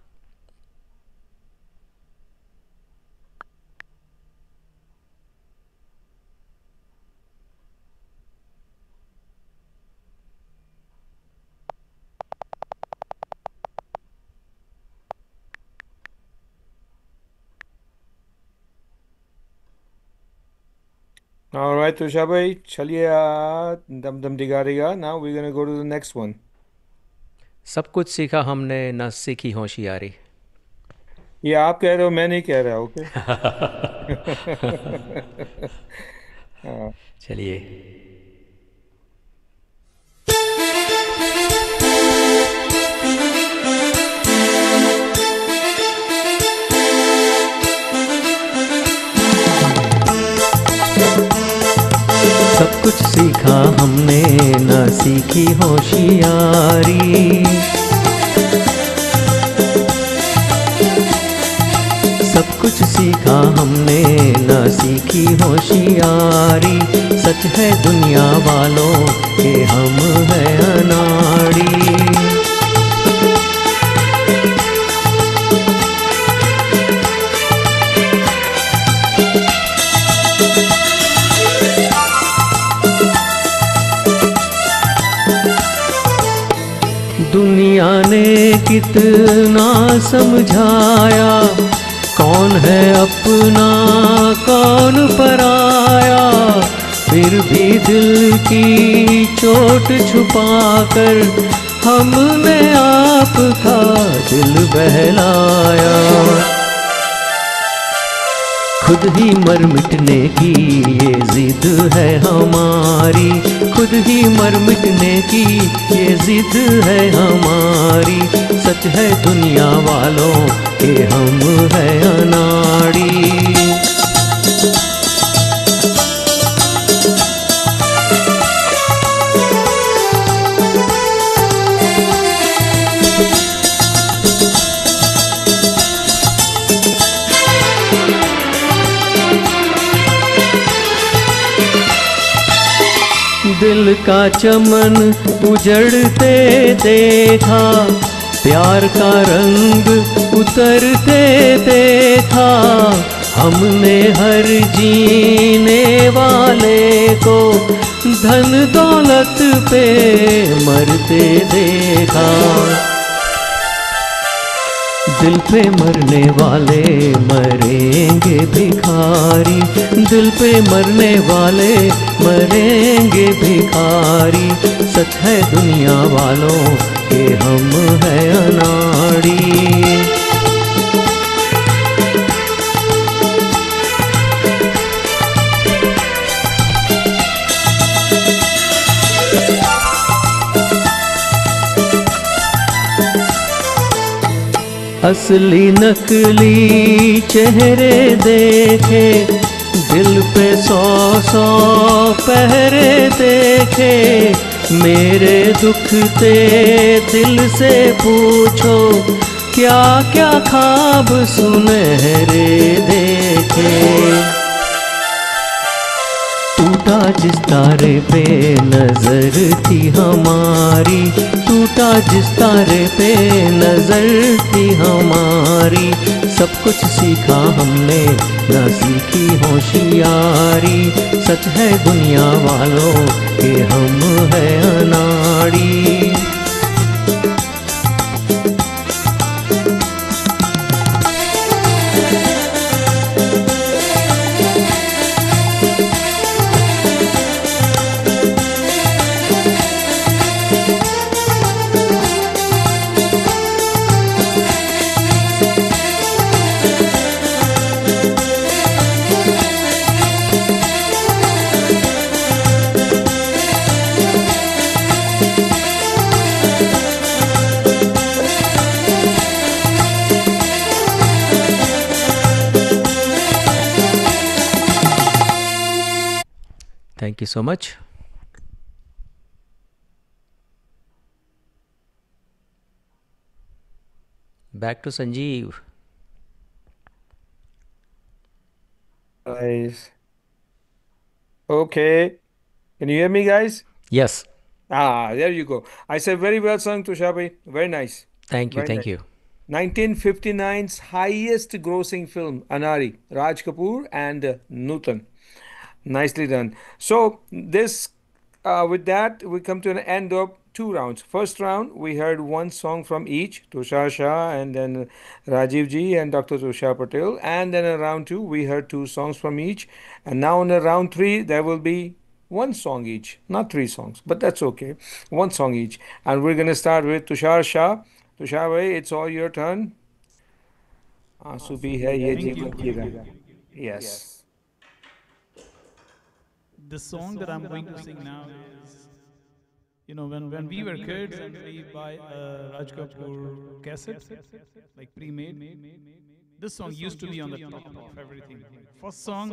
All right, Tushar bhai, chaliye dum dum diga diga. Now we're gonna go to the next one. सब कुछ सीखा हमने न सीखी होशियारी। ये आप कह रहे हो, मैं नहीं कह रहा, ओके? चलिए। सब कुछ सीखा हमने न सीखी होशियारी, सब कुछ सीखा हमने न सीखी होशियारी, सच है दुनिया वालों के हम हैं अनाड़ी। दुनिया ने कितना समझाया, कौन है अपना कौन पराया, फिर भी दिल की चोट छुपाकर हमने आपका दिल बहलाया। खुद ही मर मिटने की ये जिद है हमारी, खुद ही मर मिटने की ये जिद है हमारी। सच है दुनिया वालों के हम है अनाड़ी। दिल का चमन उजड़ते देखा, प्यार का रंग उतरते देखा। हमने हर जीने वाले को धन दौलत पे मरते देखा। दिल पे मरने वाले मरेंगे भिखारी, दिल पे मरने वाले मरेंगे भिखारी। सच है दुनिया वालों के हम है अनाड़ी। असली नकली चेहरे देखे, दिल पे 100 पहरे देखे। मेरे दुखते दिल से पूछो, क्या क्या ख्वाब सुनहरे देखे। टूटा जिस तारे पे नजर थी हमारी, टूटा जिस तारे पे नजर थी हमारी। सब कुछ सीखा हमने ना सीखी होशियारी। सच है दुनिया वालों के हम है अनाड़ी। Thank you so much. Back to Sanjeev. Nice. Okay. Can you hear me, guys? Yes. There you go. I said very well sung, Tushar bhai. Very nice. Thank you. Very Thank nice. you. 1959's highest grossing film, Anari, Raj Kapoor and Nutan. Nicely done. So this, with that, we come to an end of 2 rounds. First round, we heard one song from each, Tushar Shah and then Rajiv Ji and Dr. Tushar Patel. And then in round 2, we heard 2 songs from each. And now in round 3, there will be 1 song each, not 3 songs, but that's okay. 1 song each. And we're going to start with Tushar Shah. Tushar bhai, it's all your turn. Aansu bhi hai ye jeevan ki raah. Yes. The song that I'm going to sing now is, you know, when we were kids and we buy a Raj Kapoor cassette, like pre-made, this song used to be on the top of everything. First song,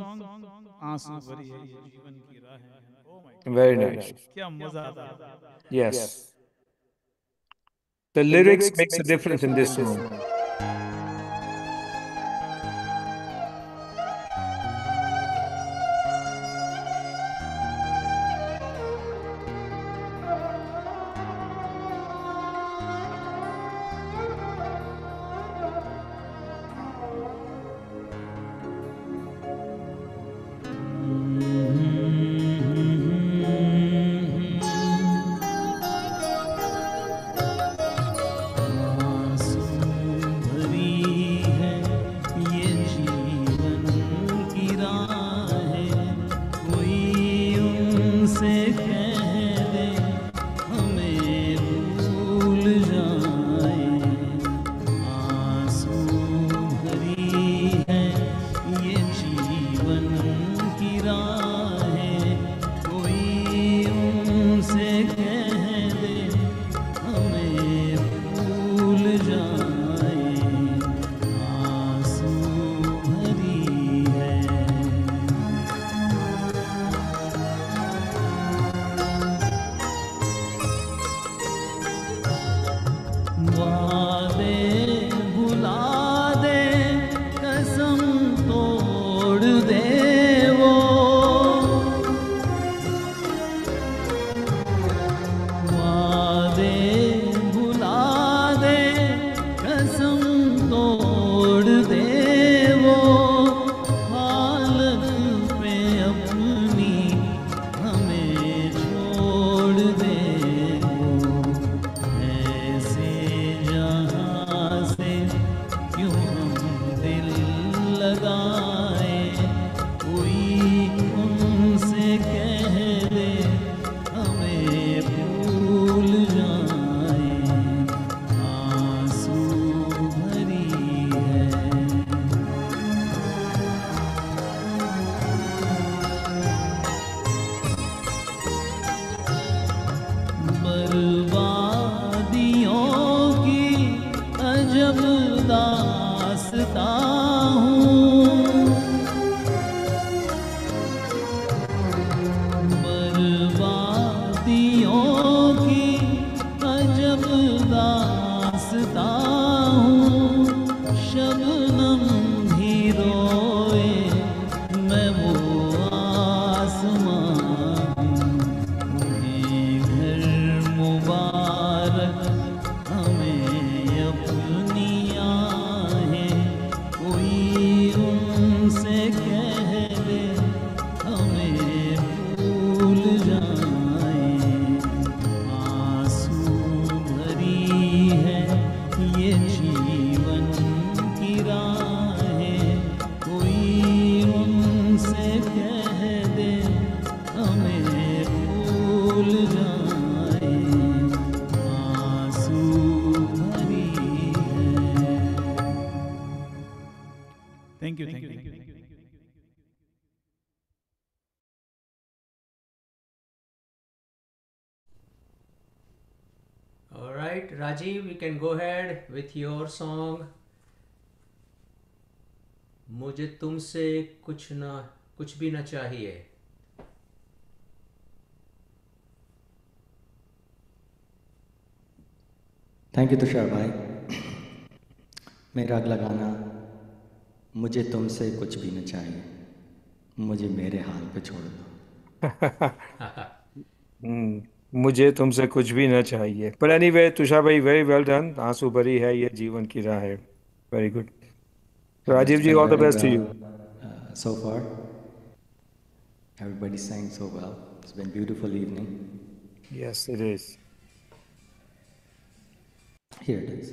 Aansu Bhari Hai Ye Jeevan Ki Raah Hai. Oh my God. Very nice. Kya maza aata hai. Yes. The lyrics makes a difference in this song. बर्बादियों की अजब दास्तां हूँ, बर्बादियों की अजब दास्तां हूँ। शबनम भी रोए मैं वो आसमां हूँ, उन्हें घर मुबारक हमें अपनी आहें, कोई उनसे कह दे हमें भूल जाए। आंसू भरी है ये जीवन की राहें, कोई उनसे कह दे हमें भूल जाए। आंसू भरी है। Thank you. All right, Rajiv, you can go ahead with your song. मुझे तुमसे कुछ भी ना चाहिए. थैंक यू तुषार भाई. मेरा अगला गाना मुझे तुमसे कुछ भी न चाहिए, मुझे मेरे हाल पे छोड़ दो. मुझे तुमसे कुछ भी ना चाहिए. पर एनीवे तुषार भाई, वेरी वेल डन. आंसू भरी है ये जीवन की राह है. Very good. Rajiv ji, all the best to you. So far, everybody sang so well. It's been a beautiful evening. Yes, it is. Here it is.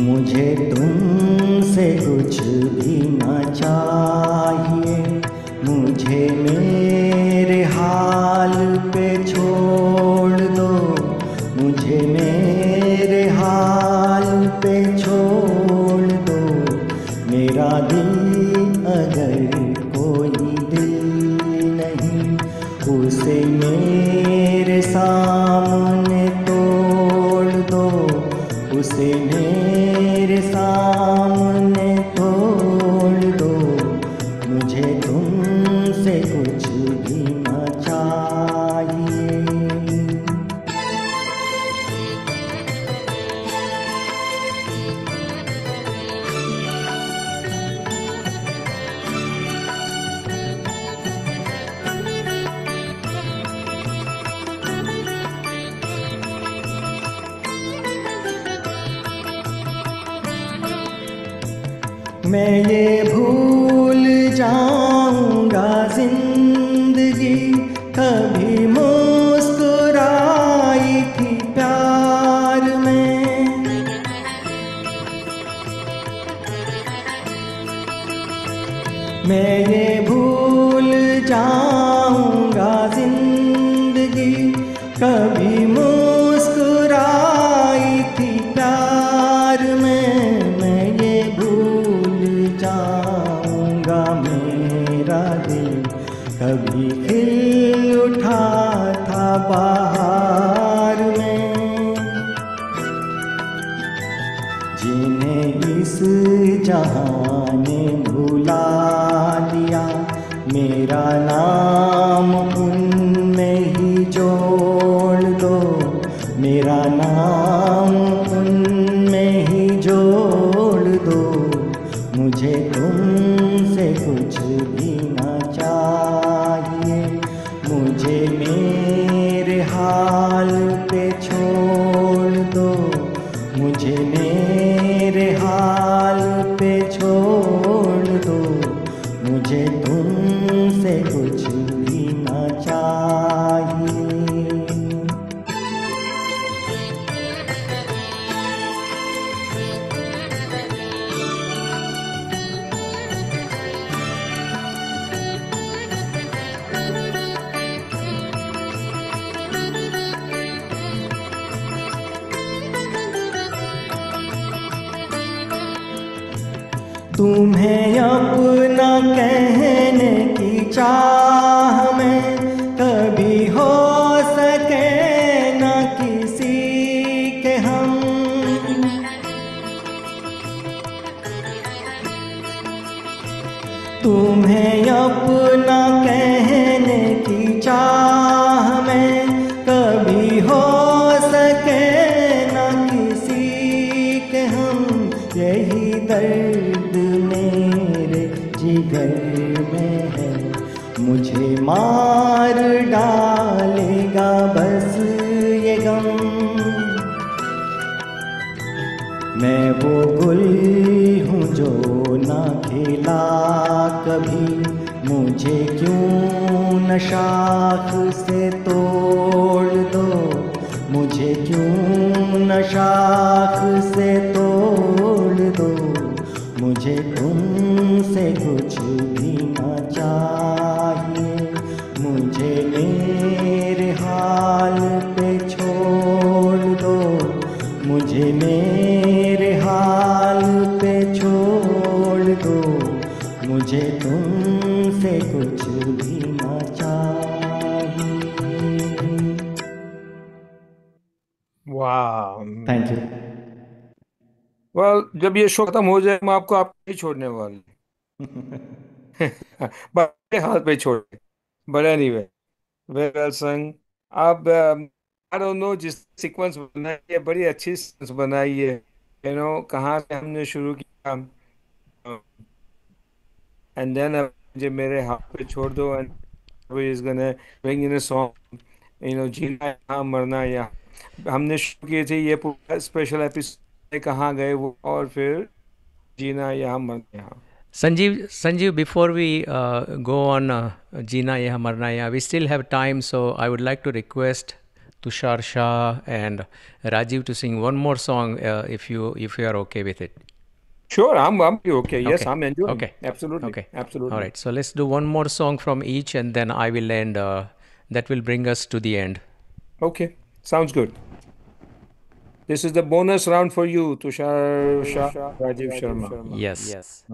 मुझे तुमसे कुछ भी ना चाहिए, मुझे मेरे हाल पे छोड़ दो, मुझे मेरे हाल पे छोड़ दो. मेरा दिल अगर कोई दिल नहीं, उसे मेरे सामने तोड़ दो, उसे मेरे सामने तोड़ दो. मुझे तुमसे कुछ भी ना चाहिए. मैं ये भूल जाऊंगा जिंदगी कभी मुस्कुराई थी प्यार में. मैं ये भूल जाऊंगा जिंदगी कभी मुस्कुराई थी प्यार में. मैं ये भूल जाऊंगा मेरा दिल कभी खिल उठा था बाहर में. जिन्हें इस जहां ने भुला दिया, मेरा नाम उनमें ही जोड़ दो, मेरा नाम उनमें ही जोड़ दो. मुझे तुमसे कुछ भी ना चाहिए, मुझे मेरे हाल पे छोड़ दो, मुझे मेरे हाल पे छोड़ दो. मुझे तुमसे कुछ भी तुम्हें अपना कहने की चाह में कभी हो सके न किसी के हम। तुम्हें अपना कहने की चाह में कभी हो सके न किसी के हम। यही दर्द मेरे जिगर में है, मुझे मार डालेगा बस ये गम। मैं वो गुल हूँ जो ना खिला कभी, मुझे क्यों न शाख से तोड़ दो, मुझे क्यों न शाख से तोड़ दो। मुझे तुमसे कुछ भी न चाहिए, मुझे मेरे हाल पे छोड़ दो, मुझे मेरे हाल पे छोड़ दो। मुझे तुमसे कुछ भी न चाहिए। वाह, थैंक यू। वेल, जब ये शो खत्म हो जाए हम आपको आप नहीं छोड़ने वाले बड़े हाल पे छोड़े। बट एनीवे, वेरी वेल संग। आप आई डोंट नो, जिस सीक्वेंस बनाई है बड़ी अच्छी सीक्वेंस बनाई है। यू नो, कहाँ से हमने शुरू किया एंड देन मुझे मेरे हाथ पे छोड़ दो and is gonna bring in a song, you know, जीना यहाँ मरना यहाँ। हमने शुरू किए थे ये पूरा स्पेशल एपिसोड कहाँ गए वो, और फिर जीना यहाँ मरना यहाँ। Sanjeev, before we go on Jeena Yeha Marna Yeha, we still have time, so I would like to request Tushar Shah and Rajiv to sing one more song if you are okay with it. Sure, I'm okay. Yes, Okay. I'm enjoying. Okay. Absolutely. Okay. Absolutely. All right, so let's do one more song from each and then I will end. That will bring us to the end. Okay. Sounds good. This is the bonus round for you, Tushar Shah, Rajiv Sharma. Yes.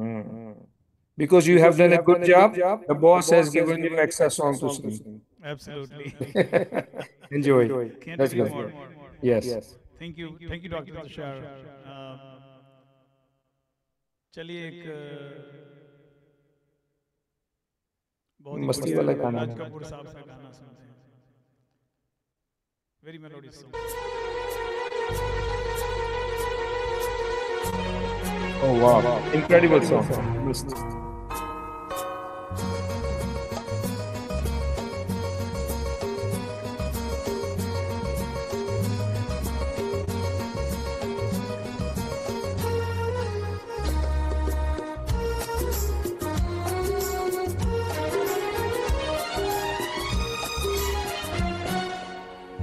Because you have done a good job, the boss has given you extra song to sing. Absolutely. Enjoy. Can't That's agree good. more. Yes. Thank you, Dr. Tushar. चलिए एक बहुत ही मस्ती बढ़िया वाला गाना राज है। कपूर साहब का गाना सुनते हैं। Very melodious song. Oh wow. Incredible song.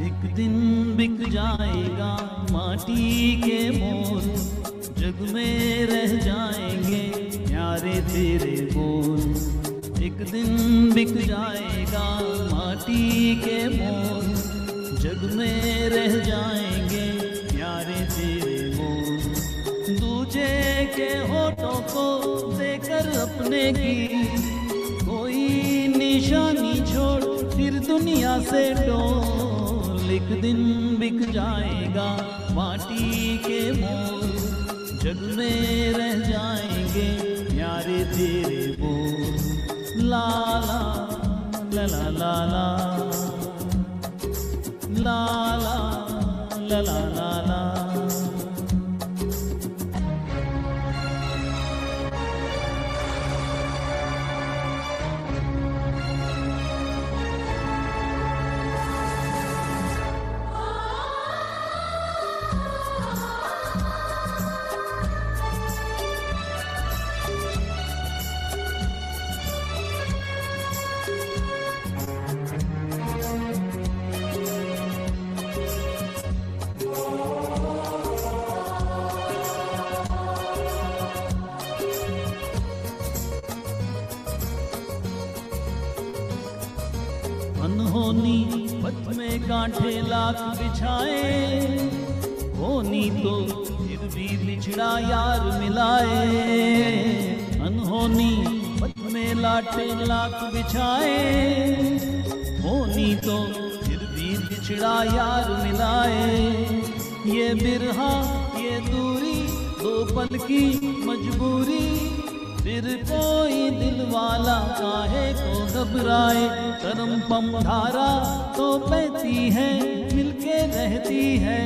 एक दिन बिक जाएगा माटी के मोल, जग में रह जाएंगे प्यारे तेरे बोल। एक दिन बिक जाएगा माटी के मोल, जग में रह जाएंगे प्यारे तेरे बोल। दूजे के होठों को देकर अपने की कोई निशानी छोड़ फिर दुनिया से डोल। एक दिन बिक जाएगा माटी के मोल, जग में रह जाएंगे प्यारे तेरे बोल। ला ला ला ला ला ला ला ला ला ला ला। अनहोनी पथ में गांठे लाख बिछाए, होनी तो फिर भी बिछड़ा यार मिलाए। अनहोनी पथ में लाटे लाख बिछाए, होनी तो फिर भी बिछड़ा यार मिलाए। ये बिरहा ये दूरी दो पल की मजबूरी, फिर कोई दिल वाला काहे को घबराए। करम पम धारा तो बहती है मिलके रहती है,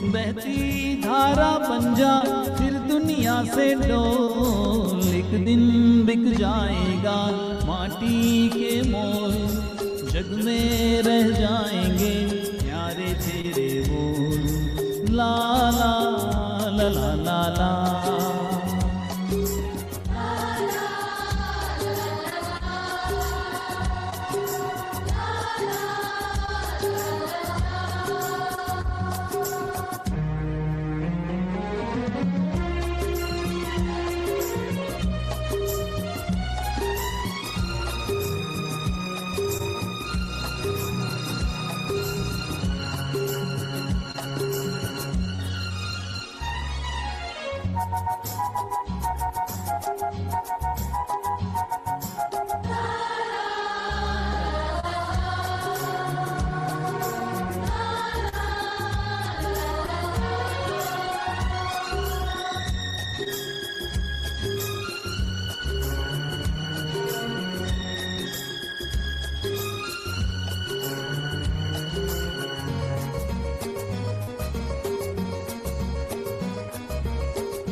बहती धारा बन जा फिर दुनिया से डोल। एक दिन बिक जाएगा माटी के मोल, जग में रह जाएंगे प्यारे तेरे बोल। ला ला ला ला ला ला।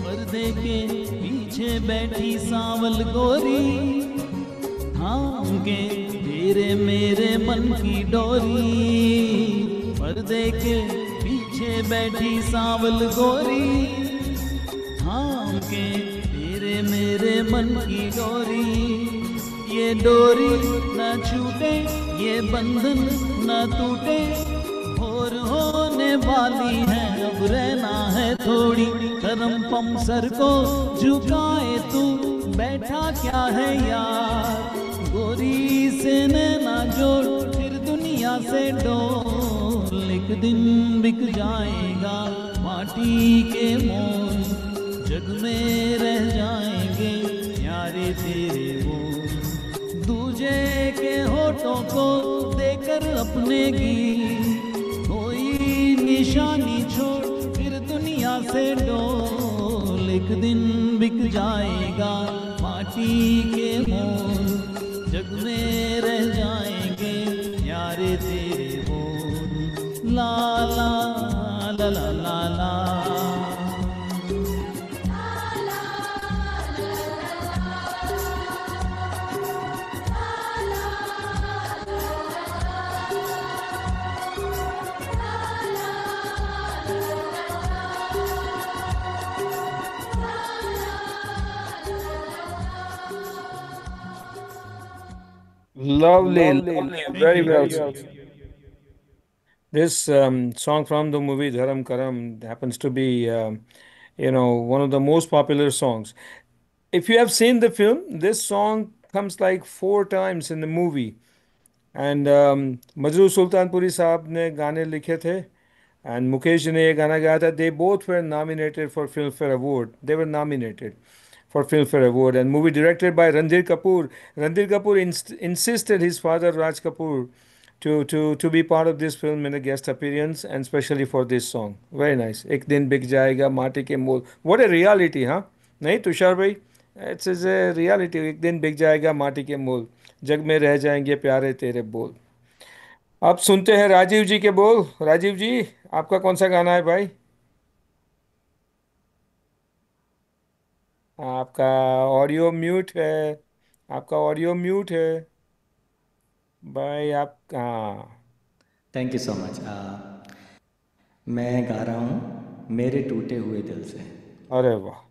पर्दे के पीछे बैठी सांवल गोरी, थाम के तेरे मेरे मन की डोरी। पर्दे के पीछे बैठी सांवल गोरी, थाम के तेरे मेरे मन की डोरी। ये डोरी न छूटे ये बंधन न टूटे, भोर होने वाली है अब रहना है थोड़ी। करम पम सर को झुकाए तू बैठा क्या है यार, गोरी से नैना जोड़ फिर दुनिया से डोल। एक दिन बिक जाएगा माटी के मोल, जग में रह जाएंगे प्यारे तेरे बोल। दूजे के होठों को देकर अपने गीत, कोई निशानी छोड़ फिर दुनिया से डोल। एक दिन बिक जाएगा माटी के मोल, जग में रह जाएंगे प्यारे तेरे बोल। ला ला ला ला ला ला। Lovely, lovely, very well said. This song from the movie Dharam Karam happens to be, one of the most popular songs. If you have seen the film, this song comes like 4 times in the movie. And Majrooh Sultanpuri साहब ने गाने लिखे थे, and Mukesh जी ने ये गाना गाया था. They both were nominated for Filmfare Award. They were nominated for Filmfare Award, and movie directed by Ranbir Kapoor. Ranbir Kapoor insisted his father Raj Kapoor to be part of this film in a guest appearance, and especially for this song. Very nice. एक दिन बिक जाएगा माटी के मोल. What a reality, हाँ? नहीं तुषार भाई? It's a reality. एक दिन बिक जाएगा माटी के मोल, जग में रह जाएंगे प्यारे तेरे बोल. अब सुनते हैं राजीव जी के बोल. राजीव जी, आपका कौन सा गाना है भाई? आपका ऑडियो म्यूट है. आपका ऑडियो म्यूट है भाई. आप हाँ. Thank you so much. मैं गा रहा हूँ मेरे टूटे हुए दिल से। अरे वाह.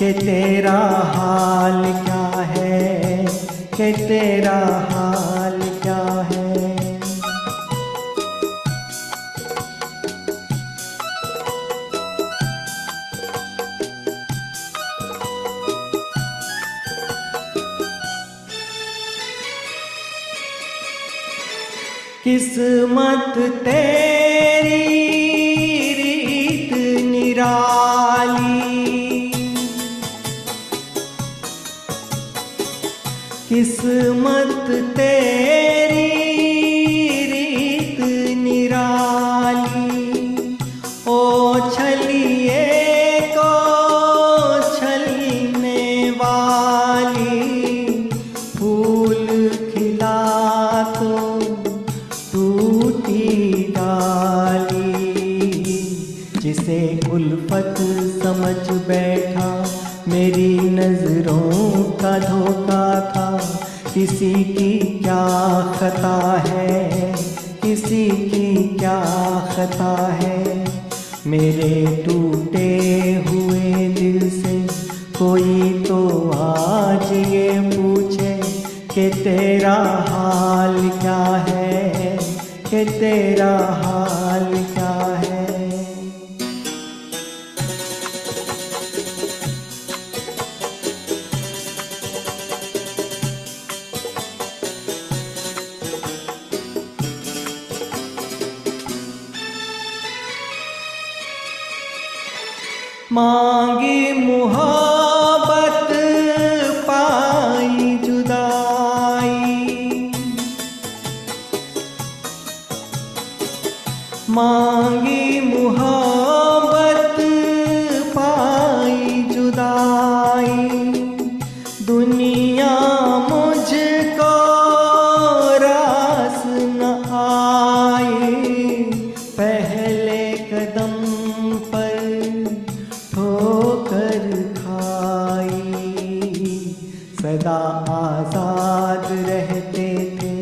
कि तेरा हाल क्या है, कि तेरा हाल क्या है। किस्मत तेरी रीत निराली, किस्मत तेरी रीत निराली। ओ छलिए को छलने वाली, फूल खिला तो टूटी डाली। जिसे उल्फत समझ बैठा मेरी नजरों का धोखा था। किसी की क्या खता है, किसी की क्या खता है। मेरे टूटे हुए दिल से कोई तो आज ये पूछे कि तेरा हाल क्या है, कि तेरा हाल क्या है। मांगी मुहब्बत पाई जुदाई, मांगी मुहब्बत पाई जुदाई। दुनिया मुझको रास न आई, पहले कदम पर ठोकर खाई। सदा आजाद रहते थे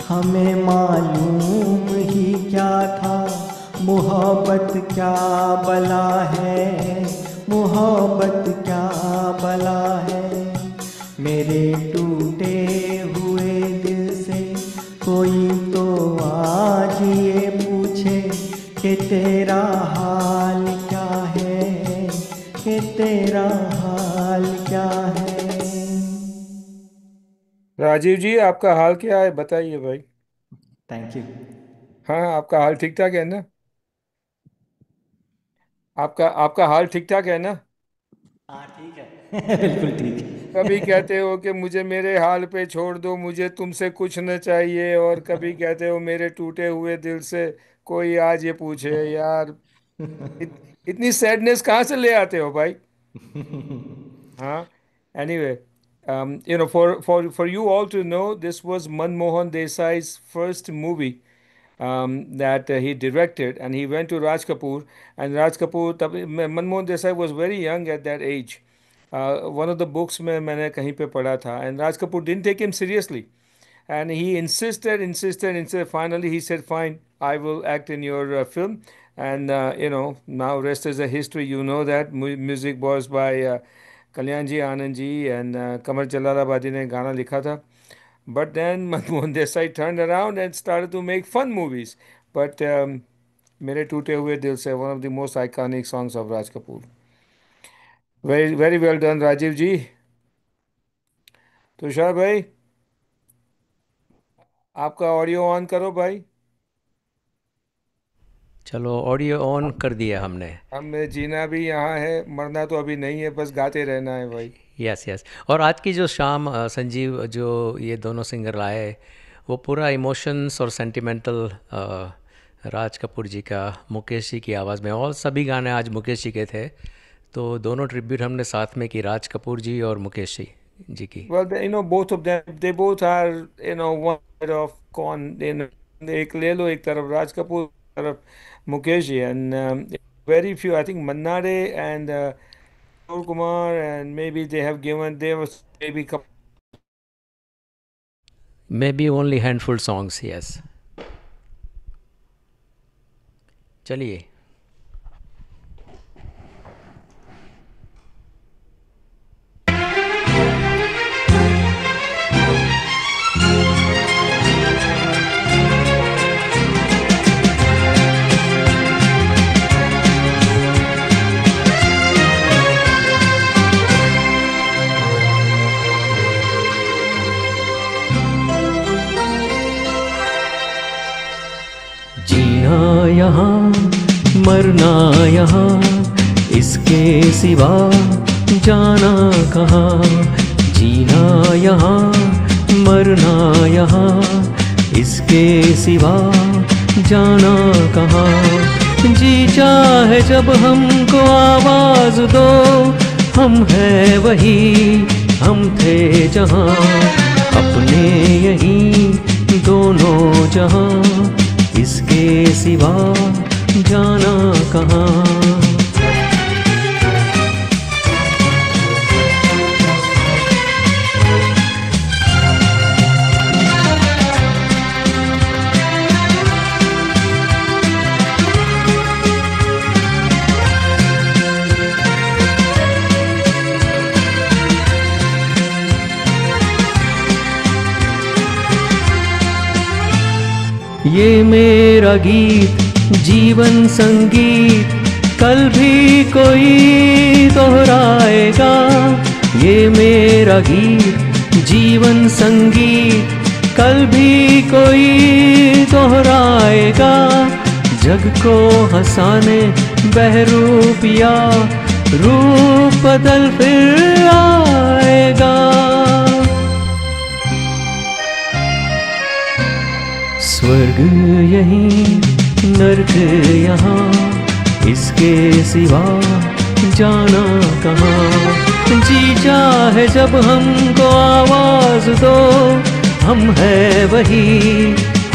हमें मालूम ही क्या था। मोहब्बत क्या बला है, मोहब्बत क्या बला है। मेरे टूटे हुए दिल से कोई तो आज ये पूछे कि तेरा हाल क्या है, कि तेरा हाल क्या है। राजीव जी, आपका हाल क्या है बताइए भाई। Thank you. हाँ, आपका हाल ठीक ठाक है ना? आपका आपका हाल ठीक ठाक है ना? हाँ ठीक है बिल्कुल ठीक कभी है। कहते हो कि मुझे मेरे हाल पे छोड़ दो, मुझे तुमसे कुछ न चाहिए, और कभी कहते हो मेरे टूटे हुए दिल से कोई आज ये पूछे। यार, इतनी सैडनेस कहाँ से ले आते हो भाई? हाँ, anyway, for you all to know, this was Manmohan Desai's first movie that he directed, and he went to Raj Kapoor. And Raj Kapoor, Manmohan Desai was very young at that age. One of the books मैंने कहीं पे पढ़ा था, and Raj Kapoor didn't take him seriously. And he insisted. Finally, he said, "Fine, I will act in your film." And now rest is a history. You know that music was by Kalyan ji, Anand ji, and Kamar Jallalabadi ने गाना लिखा था. But then Manmohan Desai turned around and started to make fun movies. But मेरे टूटे हुए दिल से, one of the most iconic songs of Raj Kapoor. Very very well done, Rajiv ji. Tushar भाई, आपका ऑडियो ऑन करो भाई. चलो ऑडियो ऑन कर दिया हमने। हमें जीना भी यहाँ है, मरना तो अभी नहीं है, बस गाते रहना है भाई. Yes yes. और आज की जो शाम संजीव, जो ये दोनों सिंगर लाए, वो पूरा इमोशंस और सेंटिमेंटल राज कपूर जी का मुकेश जी की आवाज़ में, और सभी गाने आज मुकेश जी के थे, तो दोनों ट्रिब्यूट हमने साथ में की, राज कपूर जी और मुकेश जी की। Well, both of them, they both are, one side of con. एक ले लो, एक तरफ राज कपूर, एक तरफ Mukesh ji, and very few, I think Manna Ray and Kishore Kumar, and maybe they was maybe couple. May be only handful songs, yes. चलिए। मरना यहाँ, इसके सिवा जाना कहाँ। जीना यहाँ, मरना यहाँ, इसके सिवा जाना कहाँ। जी चाहे जब हमको आवाज़ दो, हम हैं वही, हम थे जहाँ, अपने यहीं दोनों जहाँ, इसके सिवा जाना कहाँ। ये मेरा गीत जीवन संगीत, कल भी कोई दोहराएगा। ये मेरा गीत जीवन संगीत, कल भी कोई दोहराएगा। जग को हंसाने बहरूपिया, रूप बदल फिर आएगा। स्वर्ग यहीं, नर्क यहाँ, इसके सिवा जाना कहाँ। जी चाहे जब हमको आवाज़ दो, हम हैं वही,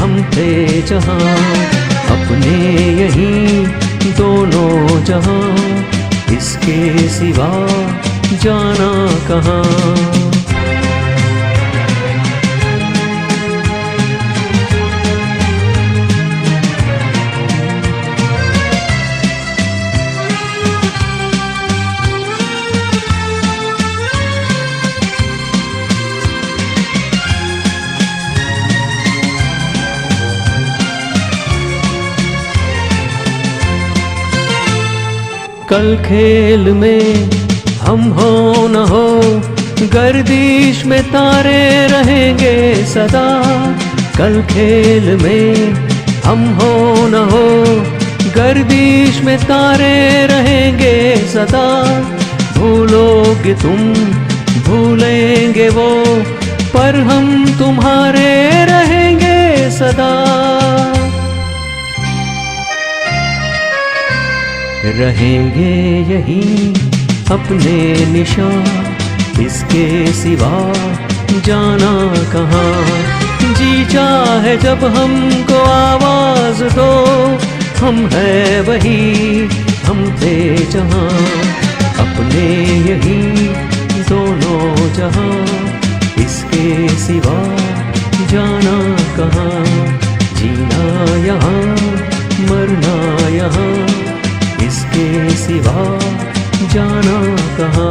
हम थे जहाँ, अपने यहीं दोनों जहाँ, इसके सिवा जाना कहाँ। कल खेल में हम हो न हो, गर्दिश में तारे रहेंगे सदा। कल खेल में हम हो न हो, गर्दिश में तारे रहेंगे सदा। भूलोगे तुम, भूलेंगे वो, पर हम तुम्हारे रहेंगे सदा। रहेंगे यहीं अपने निशान, इसके सिवा जाना कहाँ। जी चाहे जब हमको आवाज़ दो, हम हैं वही, हम थे जहाँ, अपने यहीं दोनों जहाँ, इसके सिवा जाना कहाँ। जीना यहाँ, मरना यहाँ, इसके सिवा जाना कहाँ।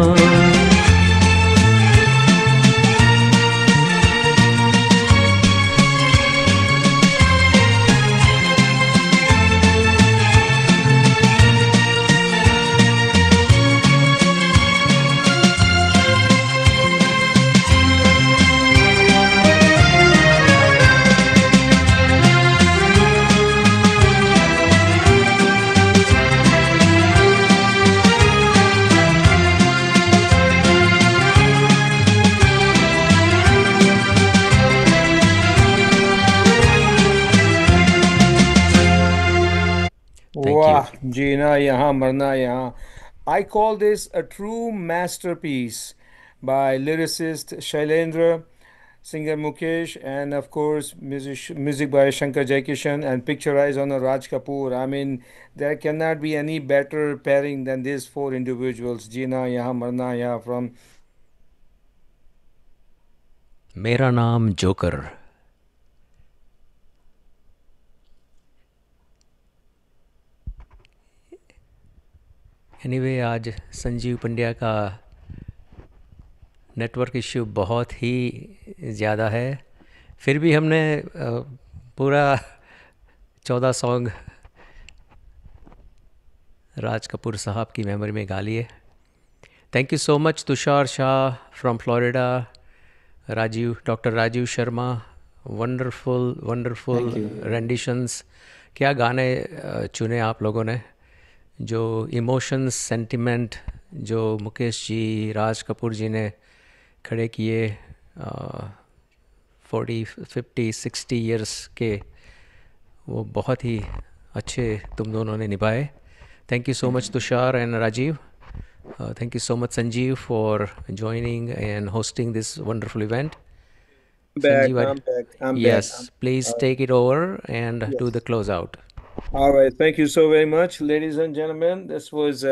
Wow, जीना यहाँ मरना यहाँ. I call this a true masterpiece by lyricist Shailendra, singer Mukesh, and of course music by Shankar Jaikishan and picturized on a Raj Kapoor. I mean, there cannot be any better pairing than these four individuals. जीना यहाँ मरना यहाँ from मेरा नाम जोकर. एनीवे आज संजीव पंड्या का नेटवर्क इश्यू बहुत ही ज़्यादा है, फिर भी हमने पूरा 14 सॉन्ग राज कपूर साहब की मेमोरी में गा लिए. Thank you so much Tushar Shah from Florida, doctor Rajiv Sharma, wonderful renditions. क्या गाने चुने आप लोगों ने. जो इमोशंस सेंटिमेंट जो मुकेश जी राज कपूर जी ने खड़े किए 40 50 60 ईयर्स के, वो बहुत ही अच्छे तुम दोनों ने निभाए. Thank you so much Tushar and Rajiv. Thank you so much, Sanjeev, for joining and hosting this wonderful event. Back, Sanjeev, I'm back. I'm back. yes, please take it over and do Yes. the closeout. All right. Thank you so very much, ladies and gentlemen. This was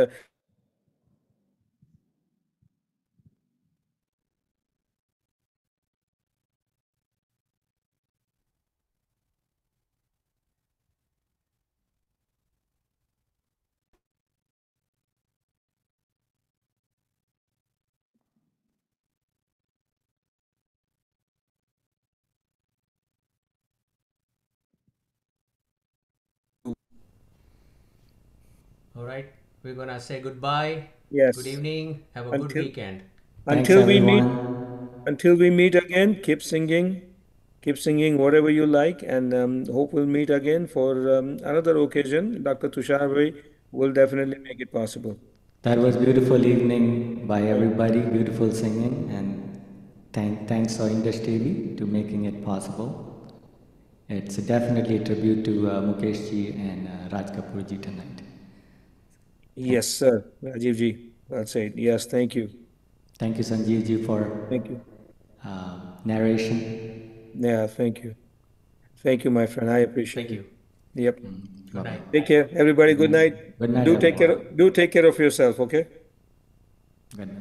All right, we're gonna say goodbye. yes. Good evening. Have a good Until weekend. Thanks, until we meet everyone. until we meet again. Keep singing whatever you like, and hope we'll meet again for another occasion. Dr. Tushar Bhai will definitely make it possible. That was beautiful evening by everybody, beautiful singing, and thanks to Indus TV to making it possible. It's definitely a tribute to Mukesh ji and Raj Kapoor ji tonight. Yes, sir. Rajiv ji. Well said. Yes, thank you. Thank you, Sanjeev ji, for Thank you. narration. Yeah, thank you. Thank you, my friend. I appreciate Thank it. you. Yep. Good night. Take care, everybody. Good night. Good night, Do take everyone. care. Do take care of yourself. Okay. Good night.